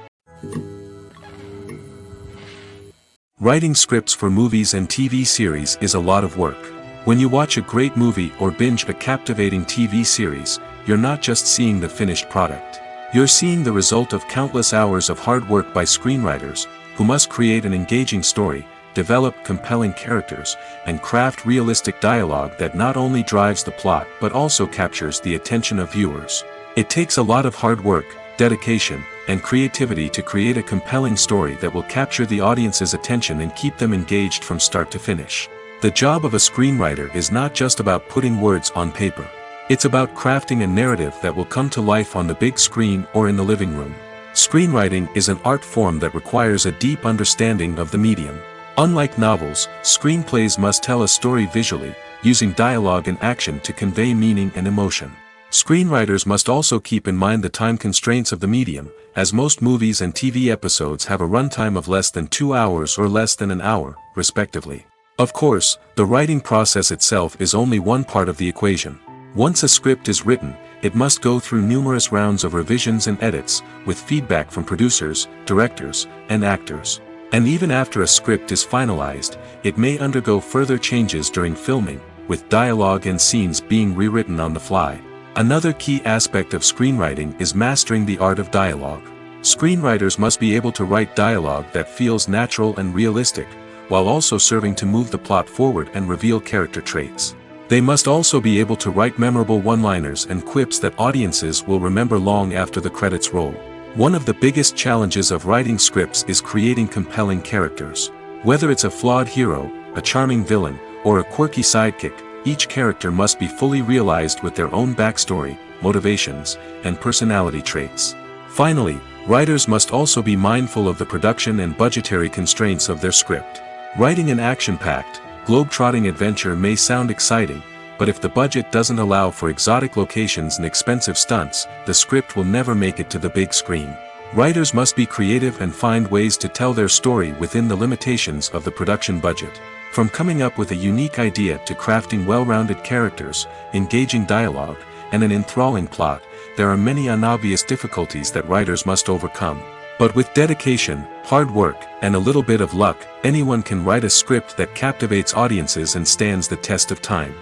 Writing scripts for movies and TV series is a lot of work. When you watch a great movie or binge a captivating TV series, you're not just seeing the finished product. You're seeing the result of countless hours of hard work by screenwriters, who must create an engaging story, develop compelling characters, and craft realistic dialogue that not only drives the plot but also captures the attention of viewers. It takes a lot of hard work, dedication, and creativity to create a compelling story that will capture the audience's attention and keep them engaged from start to finish. The job of a screenwriter is not just about putting words on paper. It's about crafting a narrative that will come to life on the big screen or in the living room. Screenwriting is an art form that requires a deep understanding of the medium. Unlike novels, screenplays must tell a story visually, using dialogue and action to convey meaning and emotion. Screenwriters must also keep in mind the time constraints of the medium, as most movies and TV episodes have a runtime of less than 2 hours or less than an hour, respectively. Of course, the writing process itself is only one part of the equation. Once a script is written, it must go through numerous rounds of revisions and edits, with feedback from producers, directors, and actors. And even after a script is finalized, it may undergo further changes during filming, with dialogue and scenes being rewritten on the fly. Another key aspect of screenwriting is mastering the art of dialogue. Screenwriters must be able to write dialogue that feels natural and realistic, while also serving to move the plot forward and reveal character traits. They must also be able to write memorable one-liners and quips that audiences will remember long after the credits roll. One of the biggest challenges of writing scripts is creating compelling characters. Whether it's a flawed hero, a charming villain, or a quirky sidekick, each character must be fully realized with their own backstory, motivations, and personality traits. Finally, writers must also be mindful of the production and budgetary constraints of their script. Writing an action-packed, globe-trotting adventure may sound exciting, but if the budget doesn't allow for exotic locations and expensive stunts, the script will never make it to the big screen. Writers must be creative and find ways to tell their story within the limitations of the production budget. From coming up with a unique idea to crafting well-rounded characters, engaging dialogue, and an enthralling plot, there are many unobvious difficulties that writers must overcome. But with dedication, hard work, and a little bit of luck, anyone can write a script that captivates audiences and stands the test of time.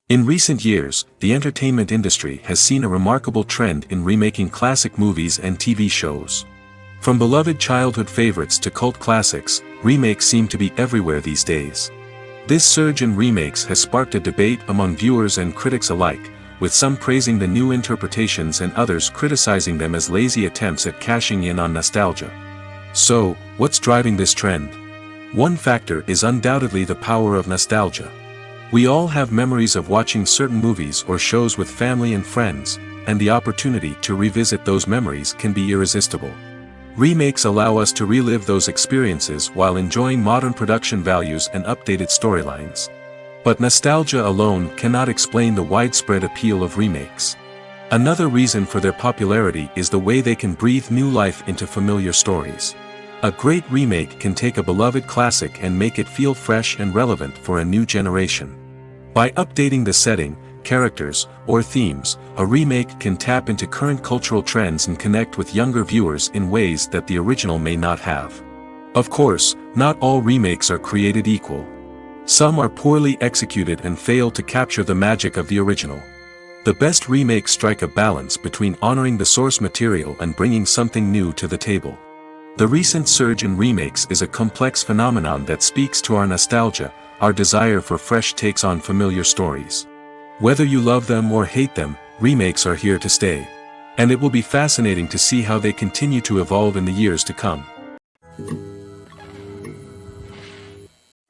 In recent years, the entertainment industry has seen a remarkable trend in remaking classic movies and TV shows. From beloved childhood favorites to cult classics, remakes seem to be everywhere these days. This surge in remakes has sparked a debate among viewers and critics alike, with some praising the new interpretations and others criticizing them as lazy attempts at cashing in on nostalgia. So, what's driving this trend? One factor is undoubtedly the power of nostalgia. We all have memories of watching certain movies or shows with family and friends, and the opportunity to revisit those memories can be irresistible. Remakes allow us to relive those experiences while enjoying modern production values and updated storylines. But nostalgia alone cannot explain the widespread appeal of remakes. Another reason for their popularity is the way they can breathe new life into familiar stories. A great remake can take a beloved classic and make it feel fresh and relevant for a new generation. By updating the setting, characters, or themes, a remake can tap into current cultural trends and connect with younger viewers in ways that the original may not have. Of course, not all remakes are created equal. Some are poorly executed and fail to capture the magic of the original. The best remakes strike a balance between honoring the source material and bringing something new to the table. The recent surge in remakes is a complex phenomenon that speaks to our nostalgia, our desire for fresh takes on familiar stories. Whether you love them or hate them, remakes are here to stay. And it will be fascinating to see how they continue to evolve in the years to come.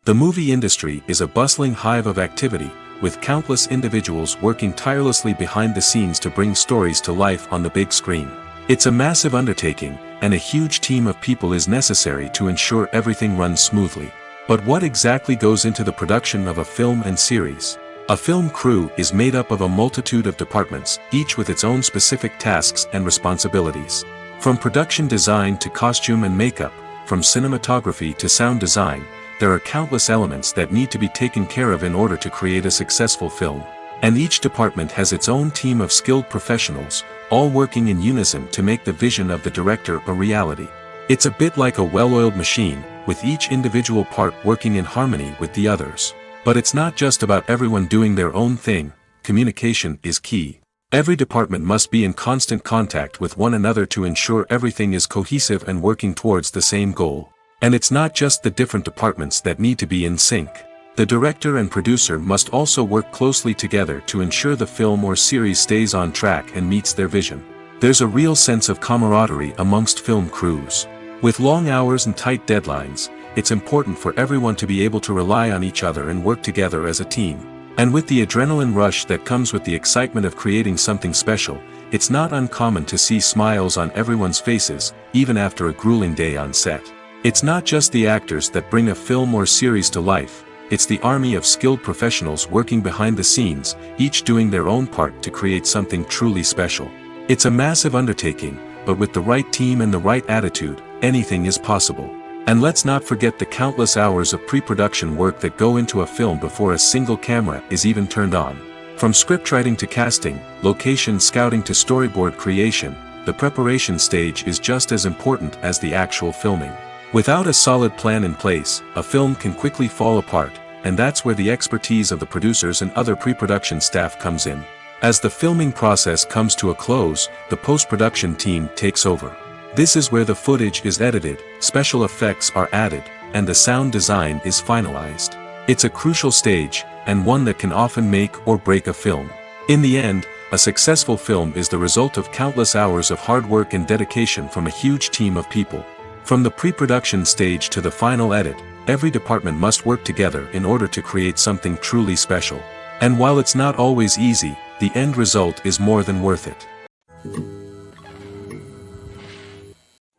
The movie industry is a bustling hive of activity, with countless individuals working tirelessly behind the scenes to bring stories to life on the big screen. It's a massive undertaking, and a huge team of people is necessary to ensure everything runs smoothly. But what exactly goes into the production of a film and series? A film crew is made up of a multitude of departments, each with its own specific tasks and responsibilities. From production design to costume and makeup, from cinematography to sound design, there are countless elements that need to be taken care of in order to create a successful film. And each department has its own team of skilled professionals, all working in unison to make the vision of the director a reality. It's a bit like a well-oiled machine, with each individual part working in harmony with the others. But it's not just about everyone doing their own thing. Communication is key. Every department must be in constant contact with one another to ensure everything is cohesive and working towards the same goal. And it's not just the different departments that need to be in sync. The director and producer must also work closely together to ensure the film or series stays on track and meets their vision. There's a real sense of camaraderie amongst film crews. With long hours and tight deadlines, it's important for everyone to be able to rely on each other and work together as a team. And with the adrenaline rush that comes with the excitement of creating something special, it's not uncommon to see smiles on everyone's faces, even after a grueling day on set. It's not just the actors that bring a film or series to life, it's the army of skilled professionals working behind the scenes, each doing their own part to create something truly special. It's a massive undertaking, but with the right team and the right attitude, anything is possible. And let's not forget the countless hours of pre-production work that go into a film before a single camera is even turned on. From scriptwriting to casting, location scouting to storyboard creation, the preparation stage is just as important as the actual filming. Without a solid plan in place, a film can quickly fall apart, and that's where the expertise of the producers and other pre-production staff comes in. As the filming process comes to a close, the post-production team takes over. This is where the footage is edited, special effects are added, and the sound design is finalized. It's a crucial stage, and one that can often make or break a film. In the end, a successful film is the result of countless hours of hard work and dedication from a huge team of people. From the pre-production stage to the final edit, every department must work together in order to create something truly special. And while it's not always easy, the end result is more than worth it.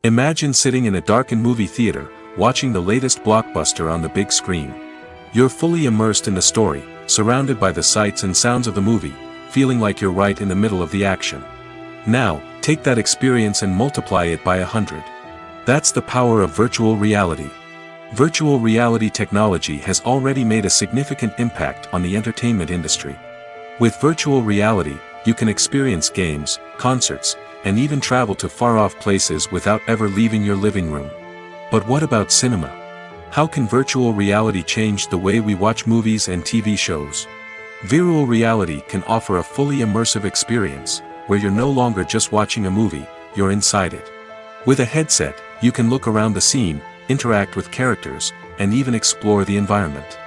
Imagine sitting in a darkened movie theater, watching the latest blockbuster on the big screen. You're fully immersed in the story, surrounded by the sights and sounds of the movie, feeling like you're right in the middle of the action. Now, take that experience and multiply it by 100. That's the power of virtual reality. Virtual reality technology has already made a significant impact on the entertainment industry. With virtual reality, you can experience games, concerts, and even travel to far-off places without ever leaving your living room. But what about cinema? How can virtual reality change the way we watch movies and TV shows? Virtual reality can offer a fully immersive experience, where you're no longer just watching a movie, you're inside it. With a headset, you can look around the scene, interact with characters, and even explore the environment.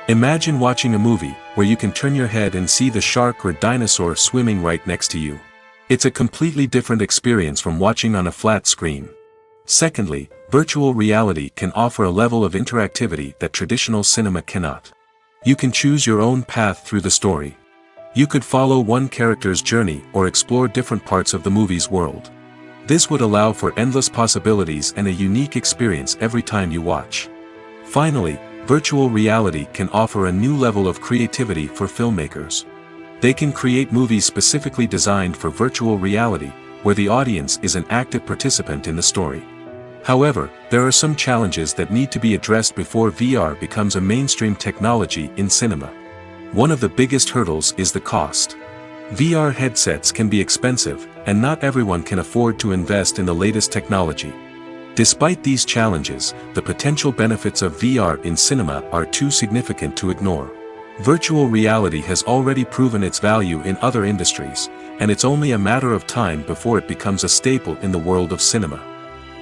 Imagine watching a movie where you can turn your head and see the shark or dinosaur swimming right next to you. It's a completely different experience from watching on a flat screen. Secondly, virtual reality can offer a level of interactivity that traditional cinema cannot. You can choose your own path through the story. You could follow one character's journey or explore different parts of the movie's world. This would allow for endless possibilities and a unique experience every time you watch. Finally, virtual reality can offer a new level of creativity for filmmakers. They can create movies specifically designed for virtual reality, where the audience is an active participant in the story. However, there are some challenges that need to be addressed before VR becomes a mainstream technology in cinema. One of the biggest hurdles is the cost. VR headsets can be expensive, and not everyone can afford to invest in the latest technology. Despite these challenges, the potential benefits of VR in cinema are too significant to ignore. Virtual reality has already proven its value in other industries, and it's only a matter of time before it becomes a staple in the world of cinema.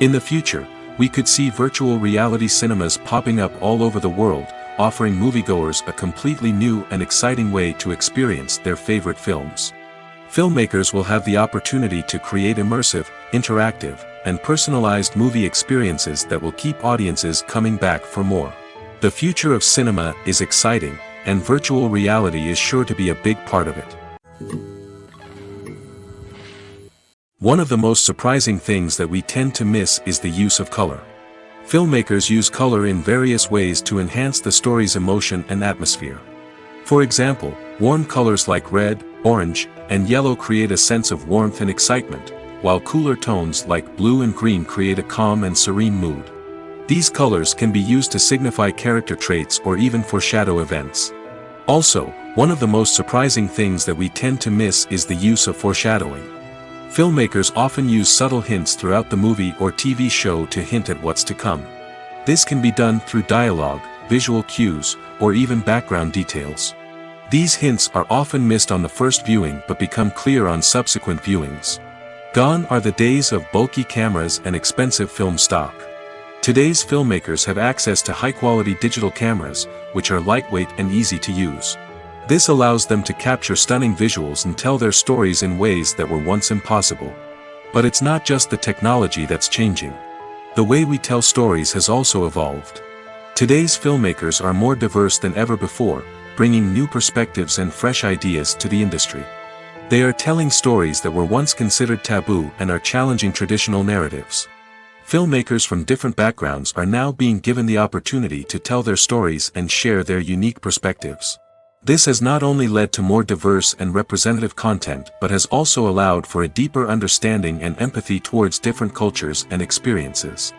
In the future, we could see virtual reality cinemas popping up all over the world, offering moviegoers a completely new and exciting way to experience their favorite films. Filmmakers will have the opportunity to create immersive, interactive, and personalized movie experiences that will keep audiences coming back for more. The future of cinema is exciting, and virtual reality is sure to be a big part of it. One of the most surprising things that we tend to miss is the use of color. Filmmakers use color in various ways to enhance the story's emotion and atmosphere. For example, warm colors like red, orange, and yellow create a sense of warmth and excitement, while cooler tones like blue and green create a calm and serene mood. These colors can be used to signify character traits or even foreshadow events. Also, one of the most surprising things that we tend to miss is the use of foreshadowing. Filmmakers often use subtle hints throughout the movie or TV show to hint at what's to come. This can be done through dialogue, visual cues, or even background details. These hints are often missed on the first viewing but become clear on subsequent viewings. Gone are the days of bulky cameras and expensive film stock. Today's filmmakers have access to high-quality digital cameras, which are lightweight and easy to use. This allows them to capture stunning visuals and tell their stories in ways that were once impossible. But it's not just the technology that's changing. The way we tell stories has also evolved. Today's filmmakers are more diverse than ever before, bringing new perspectives and fresh ideas to the industry. They are telling stories that were once considered taboo and are challenging traditional narratives. Filmmakers from different backgrounds are now being given the opportunity to tell their stories and share their unique perspectives. This has not only led to more diverse and representative content but has also allowed for a deeper understanding and empathy towards different cultures and experiences.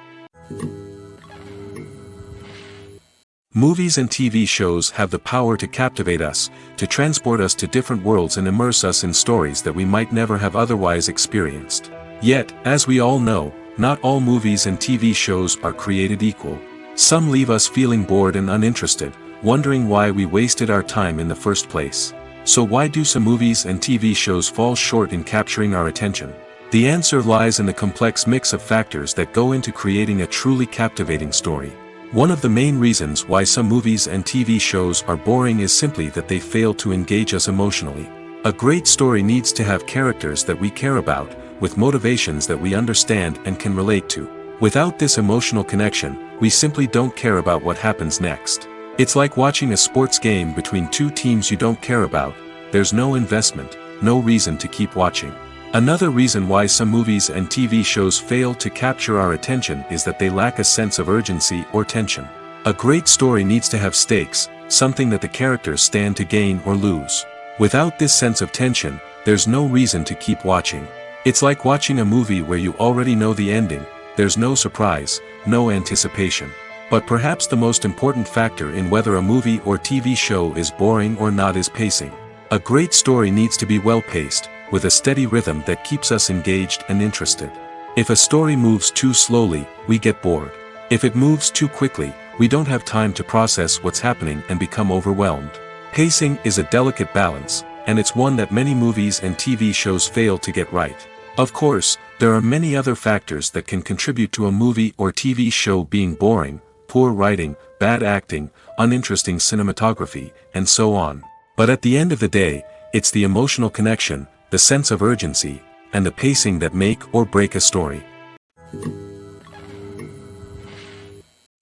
Movies and TV shows have the power to captivate us, to transport us to different worlds and immerse us in stories that we might never have otherwise experienced. Yet, as we all know, not all movies and TV shows are created equal. Some leave us feeling bored and uninterested, wondering why we wasted our time in the first place. So why do some movies and TV shows fall short in capturing our attention? The answer lies in the complex mix of factors that go into creating a truly captivating story. One of the main reasons why some movies and TV shows are boring is simply that they fail to engage us emotionally. A great story needs to have characters that we care about, with motivations that we understand and can relate to. Without this emotional connection, we simply don't care about what happens next. It's like watching a sports game between two teams you don't care about. There's no investment, no reason to keep watching. Another reason why some movies and TV shows fail to capture our attention is that they lack a sense of urgency or tension. A great story needs to have stakes, something that the characters stand to gain or lose. Without this sense of tension, there's no reason to keep watching. It's like watching a movie where you already know the ending. There's no surprise, no anticipation. But perhaps the most important factor in whether a movie or TV show is boring or not is pacing. A great story needs to be well-paced, with a steady rhythm that keeps us engaged and interested. If a story moves too slowly, we get bored. If it moves too quickly, we don't have time to process what's happening and become overwhelmed. Pacing is a delicate balance, and it's one that many movies and TV shows fail to get right. Of course, there are many other factors that can contribute to a movie or TV show being boring: poor writing, bad acting, uninteresting cinematography, and so on. But at the end of the day, it's the emotional connection, the sense of urgency, and the pacing that make or break a story.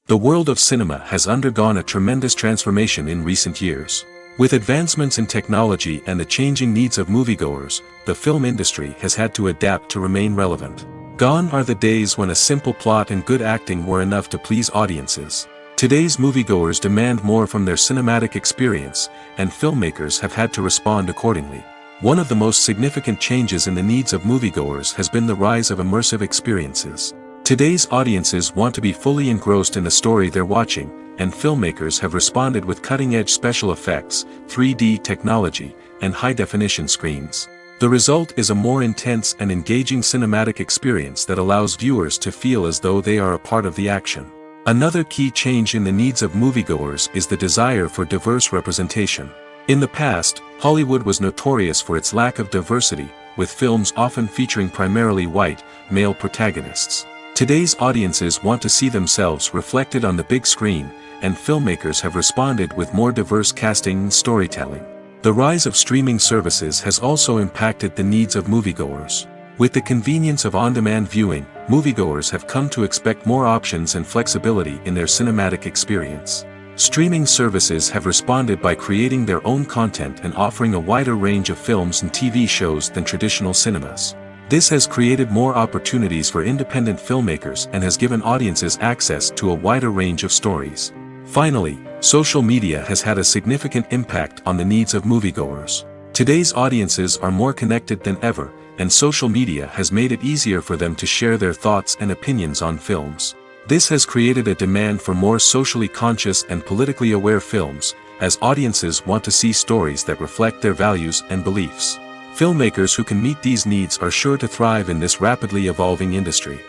The world of cinema has undergone a tremendous transformation in recent years. With advancements in technology and the changing needs of moviegoers, the film industry has had to adapt to remain relevant. Gone are the days when a simple plot and good acting were enough to please audiences. Today's moviegoers demand more from their cinematic experience, and filmmakers have had to respond accordingly. One of the most significant changes in the needs of moviegoers has been the rise of immersive experiences. Today's audiences want to be fully engrossed in the story they're watching, and filmmakers have responded with cutting-edge special effects, 3D technology, and high-definition screens. The result is a more intense and engaging cinematic experience that allows viewers to feel as though they are a part of the action. Another key change in the needs of moviegoers is the desire for diverse representation. In the past, Hollywood was notorious for its lack of diversity, with films often featuring primarily white, male protagonists. Today's audiences want to see themselves reflected on the big screen, and filmmakers have responded with more diverse casting and storytelling. The rise of streaming services has also impacted the needs of moviegoers. With the convenience of on-demand viewing, moviegoers have come to expect more options and flexibility in their cinematic experience. Streaming services have responded by creating their own content and offering a wider range of films and TV shows than traditional cinemas. This has created more opportunities for independent filmmakers and has given audiences access to a wider range of stories. Finally, social media has had a significant impact on the needs of moviegoers. Today's audiences are more connected than ever, and social media has made it easier for them to share their thoughts and opinions on films. This has created a demand for more socially conscious and politically aware films, as audiences want to see stories that reflect their values and beliefs. Filmmakers who can meet these needs are sure to thrive in this rapidly evolving industry.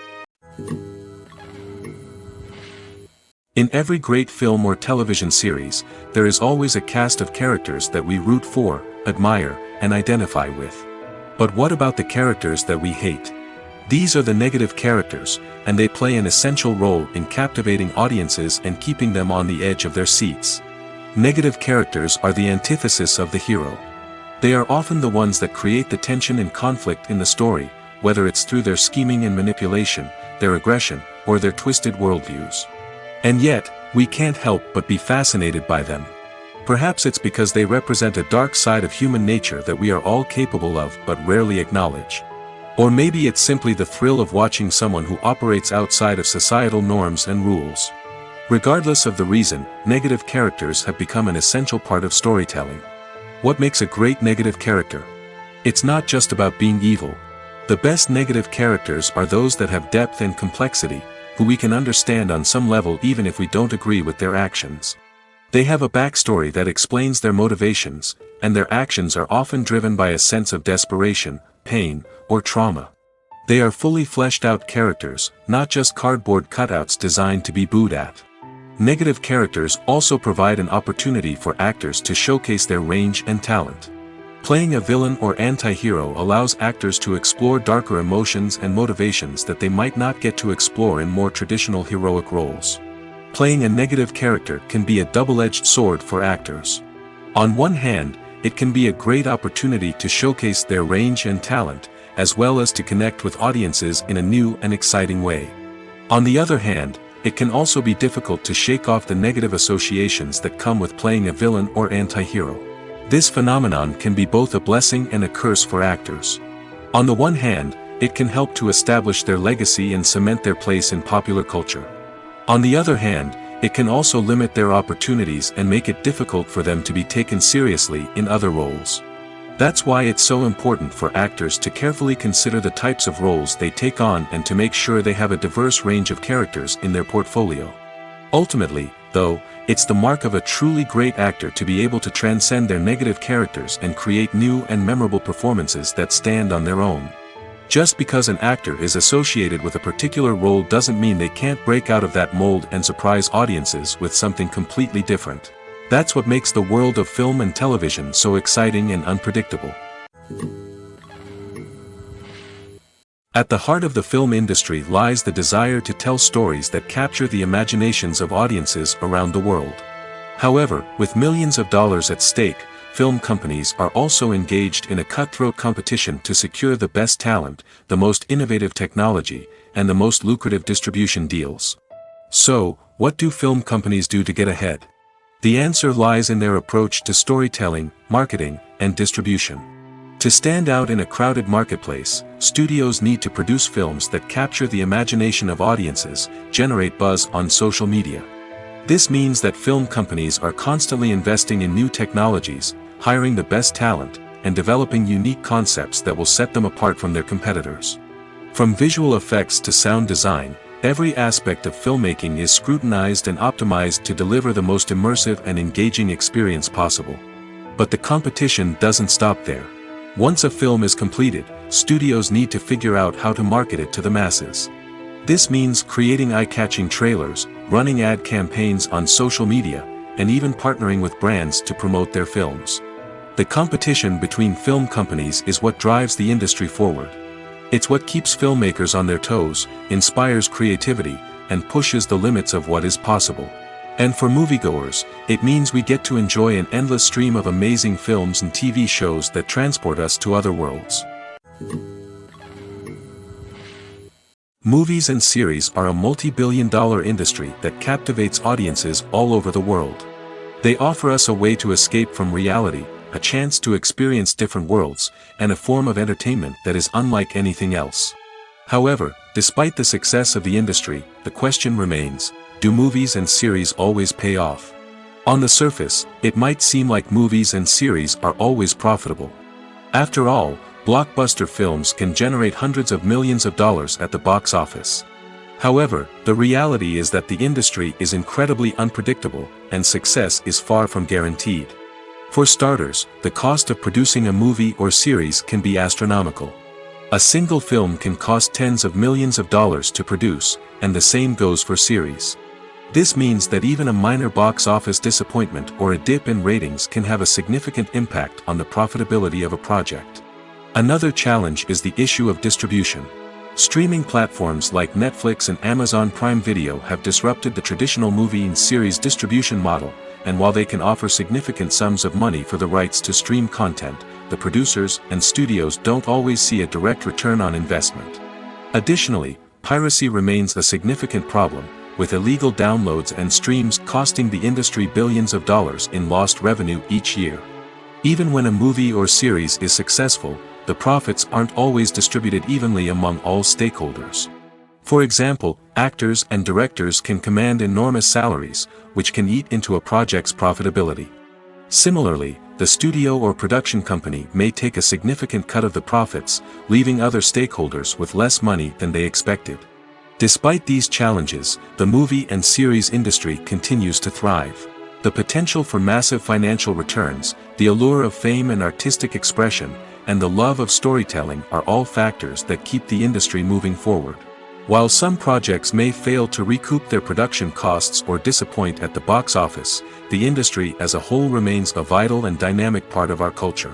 In every great film or television series, there is always a cast of characters that we root for, admire, and identify with. But what about the characters that we hate? These are the negative characters, and they play an essential role in captivating audiences and keeping them on the edge of their seats. Negative characters are the antithesis of the hero. They are often the ones that create the tension and conflict in the story, whether it's through their scheming and manipulation, their aggression, or their twisted worldviews. And yet, we can't help but be fascinated by them. Perhaps it's because they represent a dark side of human nature that we are all capable of but rarely acknowledge. Or maybe it's simply the thrill of watching someone who operates outside of societal norms and rules. Regardless of the reason, negative characters have become an essential part of storytelling. What makes a great negative character? It's not just about being evil. The best negative characters are those that have depth and complexity, who we can understand on some level even if we don't agree with their actions. They have a backstory that explains their motivations, and their actions are often driven by a sense of desperation, pain, or trauma. They are fully fleshed out characters, not just cardboard cutouts designed to be booed at. Negative characters also provide an opportunity for actors to showcase their range and talent. Playing a villain or anti-hero allows actors to explore darker emotions and motivations that they might not get to explore in more traditional heroic roles. Playing a negative character can be a double-edged sword for actors. On one hand, it can be a great opportunity to showcase their range and talent, as well as to connect with audiences in a new and exciting way. On the other hand, it can also be difficult to shake off the negative associations that come with playing a villain or anti-hero. This phenomenon can be both a blessing and a curse for actors. On the one hand, it can help to establish their legacy and cement their place in popular culture. On the other hand, it can also limit their opportunities and make it difficult for them to be taken seriously in other roles. That's why it's so important for actors to carefully consider the types of roles they take on and to make sure they have a diverse range of characters in their portfolio. Ultimately, though, it's the mark of a truly great actor to be able to transcend their negative characters and create new and memorable performances that stand on their own. Just because an actor is associated with a particular role doesn't mean they can't break out of that mold and surprise audiences with something completely different. That's what makes the world of film and television so exciting and unpredictable. At the heart of the film industry lies the desire to tell stories that capture the imaginations of audiences around the world. However, with millions of dollars at stake, film companies are also engaged in a cutthroat competition to secure the best talent, the most innovative technology, and the most lucrative distribution deals. So, what do film companies do to get ahead? The answer lies in their approach to storytelling, marketing, and distribution. To stand out in a crowded marketplace, studios need to produce films that capture the imagination of audiences, generate buzz on social media. This means that film companies are constantly investing in new technologies, hiring the best talent, and developing unique concepts that will set them apart from their competitors. From visual effects to sound design, every aspect of filmmaking is scrutinized and optimized to deliver the most immersive and engaging experience possible. But the competition doesn't stop there. Once a film is completed, studios need to figure out how to market it to the masses. This means creating eye-catching trailers, running ad campaigns on social media, and even partnering with brands to promote their films. The competition between film companies is what drives the industry forward. It's what keeps filmmakers on their toes, inspires creativity, and pushes the limits of what is possible. And for moviegoers, it means we get to enjoy an endless stream of amazing films and TV shows that transport us to other worlds. Movies and series are a multi-billion-dollar industry that captivates audiences all over the world. They offer us a way to escape from reality, a chance to experience different worlds, and a form of entertainment that is unlike anything else. However, despite the success of the industry, the question remains, do movies and series always pay off? On the surface, it might seem like movies and series are always profitable. After all, blockbuster films can generate hundreds of millions of dollars at the box office. However, the reality is that the industry is incredibly unpredictable, and success is far from guaranteed. For starters, the cost of producing a movie or series can be astronomical. A single film can cost tens of millions of dollars to produce, and the same goes for series. This means that even a minor box office disappointment or a dip in ratings can have a significant impact on the profitability of a project. Another challenge is the issue of distribution. Streaming platforms like Netflix and Amazon Prime Video have disrupted the traditional movie and series distribution model, and while they can offer significant sums of money for the rights to stream content, the producers and studios don't always see a direct return on investment. Additionally, piracy remains a significant problem, with illegal downloads and streams costing the industry billions of dollars in lost revenue each year. Even when a movie or series is successful, the profits aren't always distributed evenly among all stakeholders. For example, actors and directors can command enormous salaries, which can eat into a project's profitability. Similarly, the studio or production company may take a significant cut of the profits, leaving other stakeholders with less money than they expected. Despite these challenges, the movie and series industry continues to thrive. The potential for massive financial returns, the allure of fame and artistic expression, and the love of storytelling are all factors that keep the industry moving forward. While some projects may fail to recoup their production costs or disappoint at the box office, the industry as a whole remains a vital and dynamic part of our culture.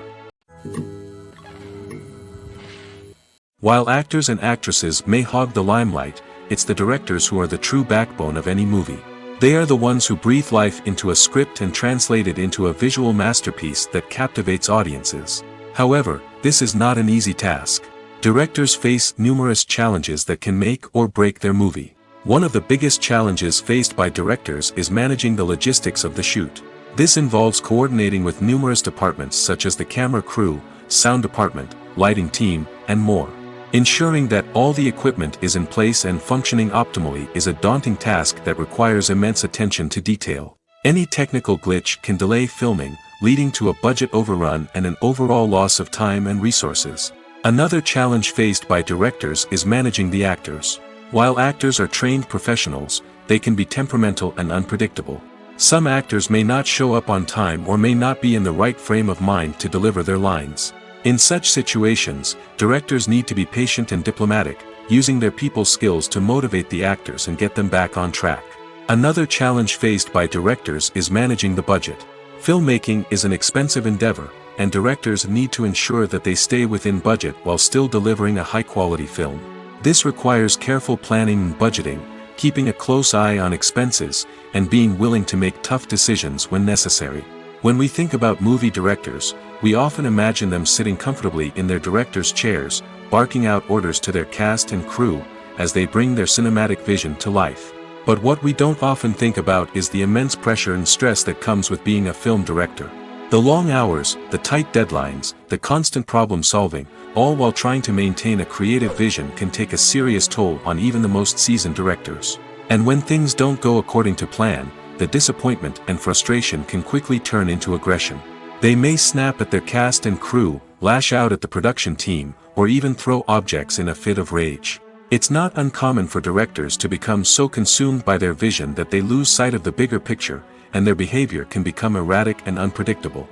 While actors and actresses may hog the limelight, it's the directors who are the true backbone of any movie. They are the ones who breathe life into a script and translate it into a visual masterpiece that captivates audiences. However, this is not an easy task. Directors face numerous challenges that can make or break their movie. One of the biggest challenges faced by directors is managing the logistics of the shoot. This involves coordinating with numerous departments such as the camera crew, sound department, lighting team, and more. Ensuring that all the equipment is in place and functioning optimally is a daunting task that requires immense attention to detail. Any technical glitch can delay filming, leading to a budget overrun and an overall loss of time and resources. Another challenge faced by directors is managing the actors. While actors are trained professionals, they can be temperamental and unpredictable. Some actors may not show up on time or may not be in the right frame of mind to deliver their lines. In such situations, directors need to be patient and diplomatic, using their people skills to motivate the actors and get them back on track. Another challenge faced by directors is managing the budget. Filmmaking is an expensive endeavor, and directors need to ensure that they stay within budget while still delivering a high-quality film. This requires careful planning and budgeting, keeping a close eye on expenses, and being willing to make tough decisions when necessary. When we think about movie directors, we often imagine them sitting comfortably in their director's chairs, barking out orders to their cast and crew, as they bring their cinematic vision to life. But what we don't often think about is the immense pressure and stress that comes with being a film director. The long hours, the tight deadlines, the constant problem solving, all while trying to maintain a creative vision can take a serious toll on even the most seasoned directors. And when things don't go according to plan, the disappointment and frustration can quickly turn into aggression. They may snap at their cast and crew, lash out at the production team, or even throw objects in a fit of rage. It's not uncommon for directors to become so consumed by their vision that they lose sight of the bigger picture, and their behavior can become erratic and unpredictable.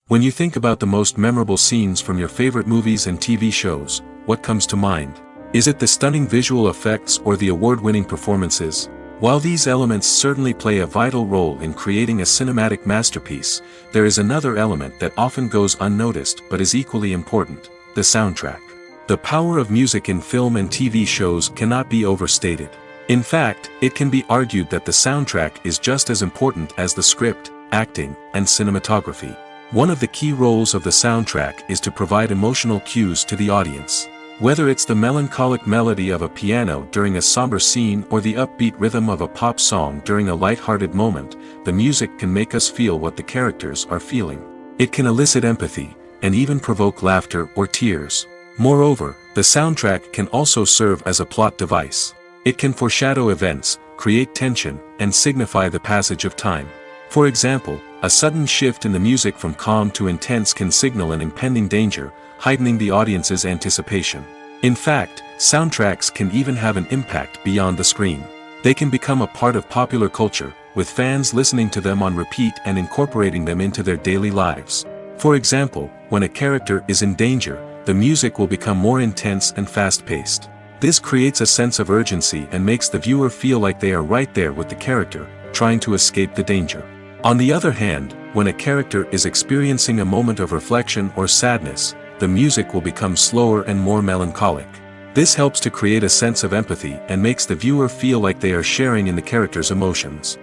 When you think about the most memorable scenes from your favorite movies and TV shows, what comes to mind? Is it the stunning visual effects or the award-winning performances? While these elements certainly play a vital role in creating a cinematic masterpiece, there is another element that often goes unnoticed but is equally important: the soundtrack. The power of music in film and TV shows cannot be overstated. In fact, it can be argued that the soundtrack is just as important as the script, acting, and cinematography. One of the key roles of the soundtrack is to provide emotional cues to the audience. Whether it's the melancholic melody of a piano during a somber scene or the upbeat rhythm of a pop song during a light-hearted moment, the music can make us feel what the characters are feeling. It can elicit empathy, and even provoke laughter or tears. Moreover, the soundtrack can also serve as a plot device. It can foreshadow events, create tension, and signify the passage of time. For example, a sudden shift in the music from calm to intense can signal an impending danger, heightening the audience's anticipation. In fact, soundtracks can even have an impact beyond the screen. They can become a part of popular culture, with fans listening to them on repeat and incorporating them into their daily lives. For example, when a character is in danger, the music will become more intense and fast-paced. This creates a sense of urgency and makes the viewer feel like they are right there with the character, trying to escape the danger. On the other hand, when a character is experiencing a moment of reflection or sadness, the music will become slower and more melancholic. This helps to create a sense of empathy and makes the viewer feel like they are sharing in the character's emotions.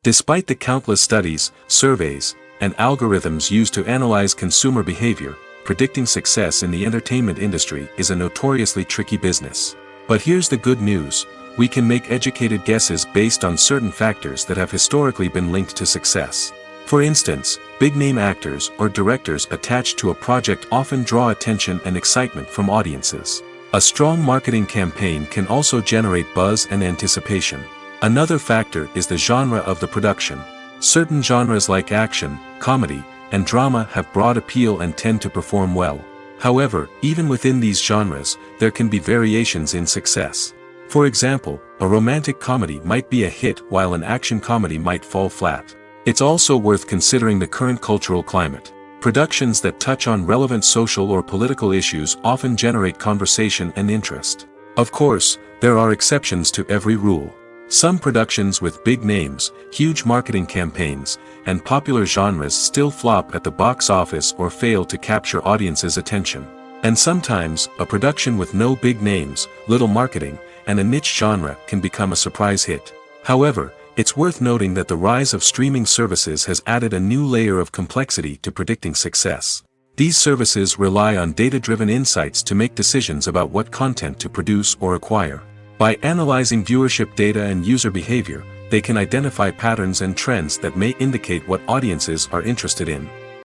Despite the countless studies, surveys, and algorithms used to analyze consumer behavior, predicting success in the entertainment industry is a notoriously tricky business. But here's the good news: we can make educated guesses based on certain factors that have historically been linked to success. For instance, big-name actors or directors attached to a project often draw attention and excitement from audiences. A strong marketing campaign can also generate buzz and anticipation. Another factor is the genre of the production. Certain genres like action, comedy, and drama have broad appeal and tend to perform well. However, even within these genres, there can be variations in success. For example, a romantic comedy might be a hit while an action comedy might fall flat. It's also worth considering the current cultural climate. Productions that touch on relevant social or political issues often generate conversation and interest. Of course, there are exceptions to every rule. Some productions with big names, huge marketing campaigns, and popular genres still flop at the box office or fail to capture audiences' attention. And sometimes, a production with no big names, little marketing, and a niche genre can become a surprise hit. However, it's worth noting that the rise of streaming services has added a new layer of complexity to predicting success. These services rely on data-driven insights to make decisions about what content to produce or acquire. By analyzing viewership data and user behavior, they can identify patterns and trends that may indicate what audiences are interested in.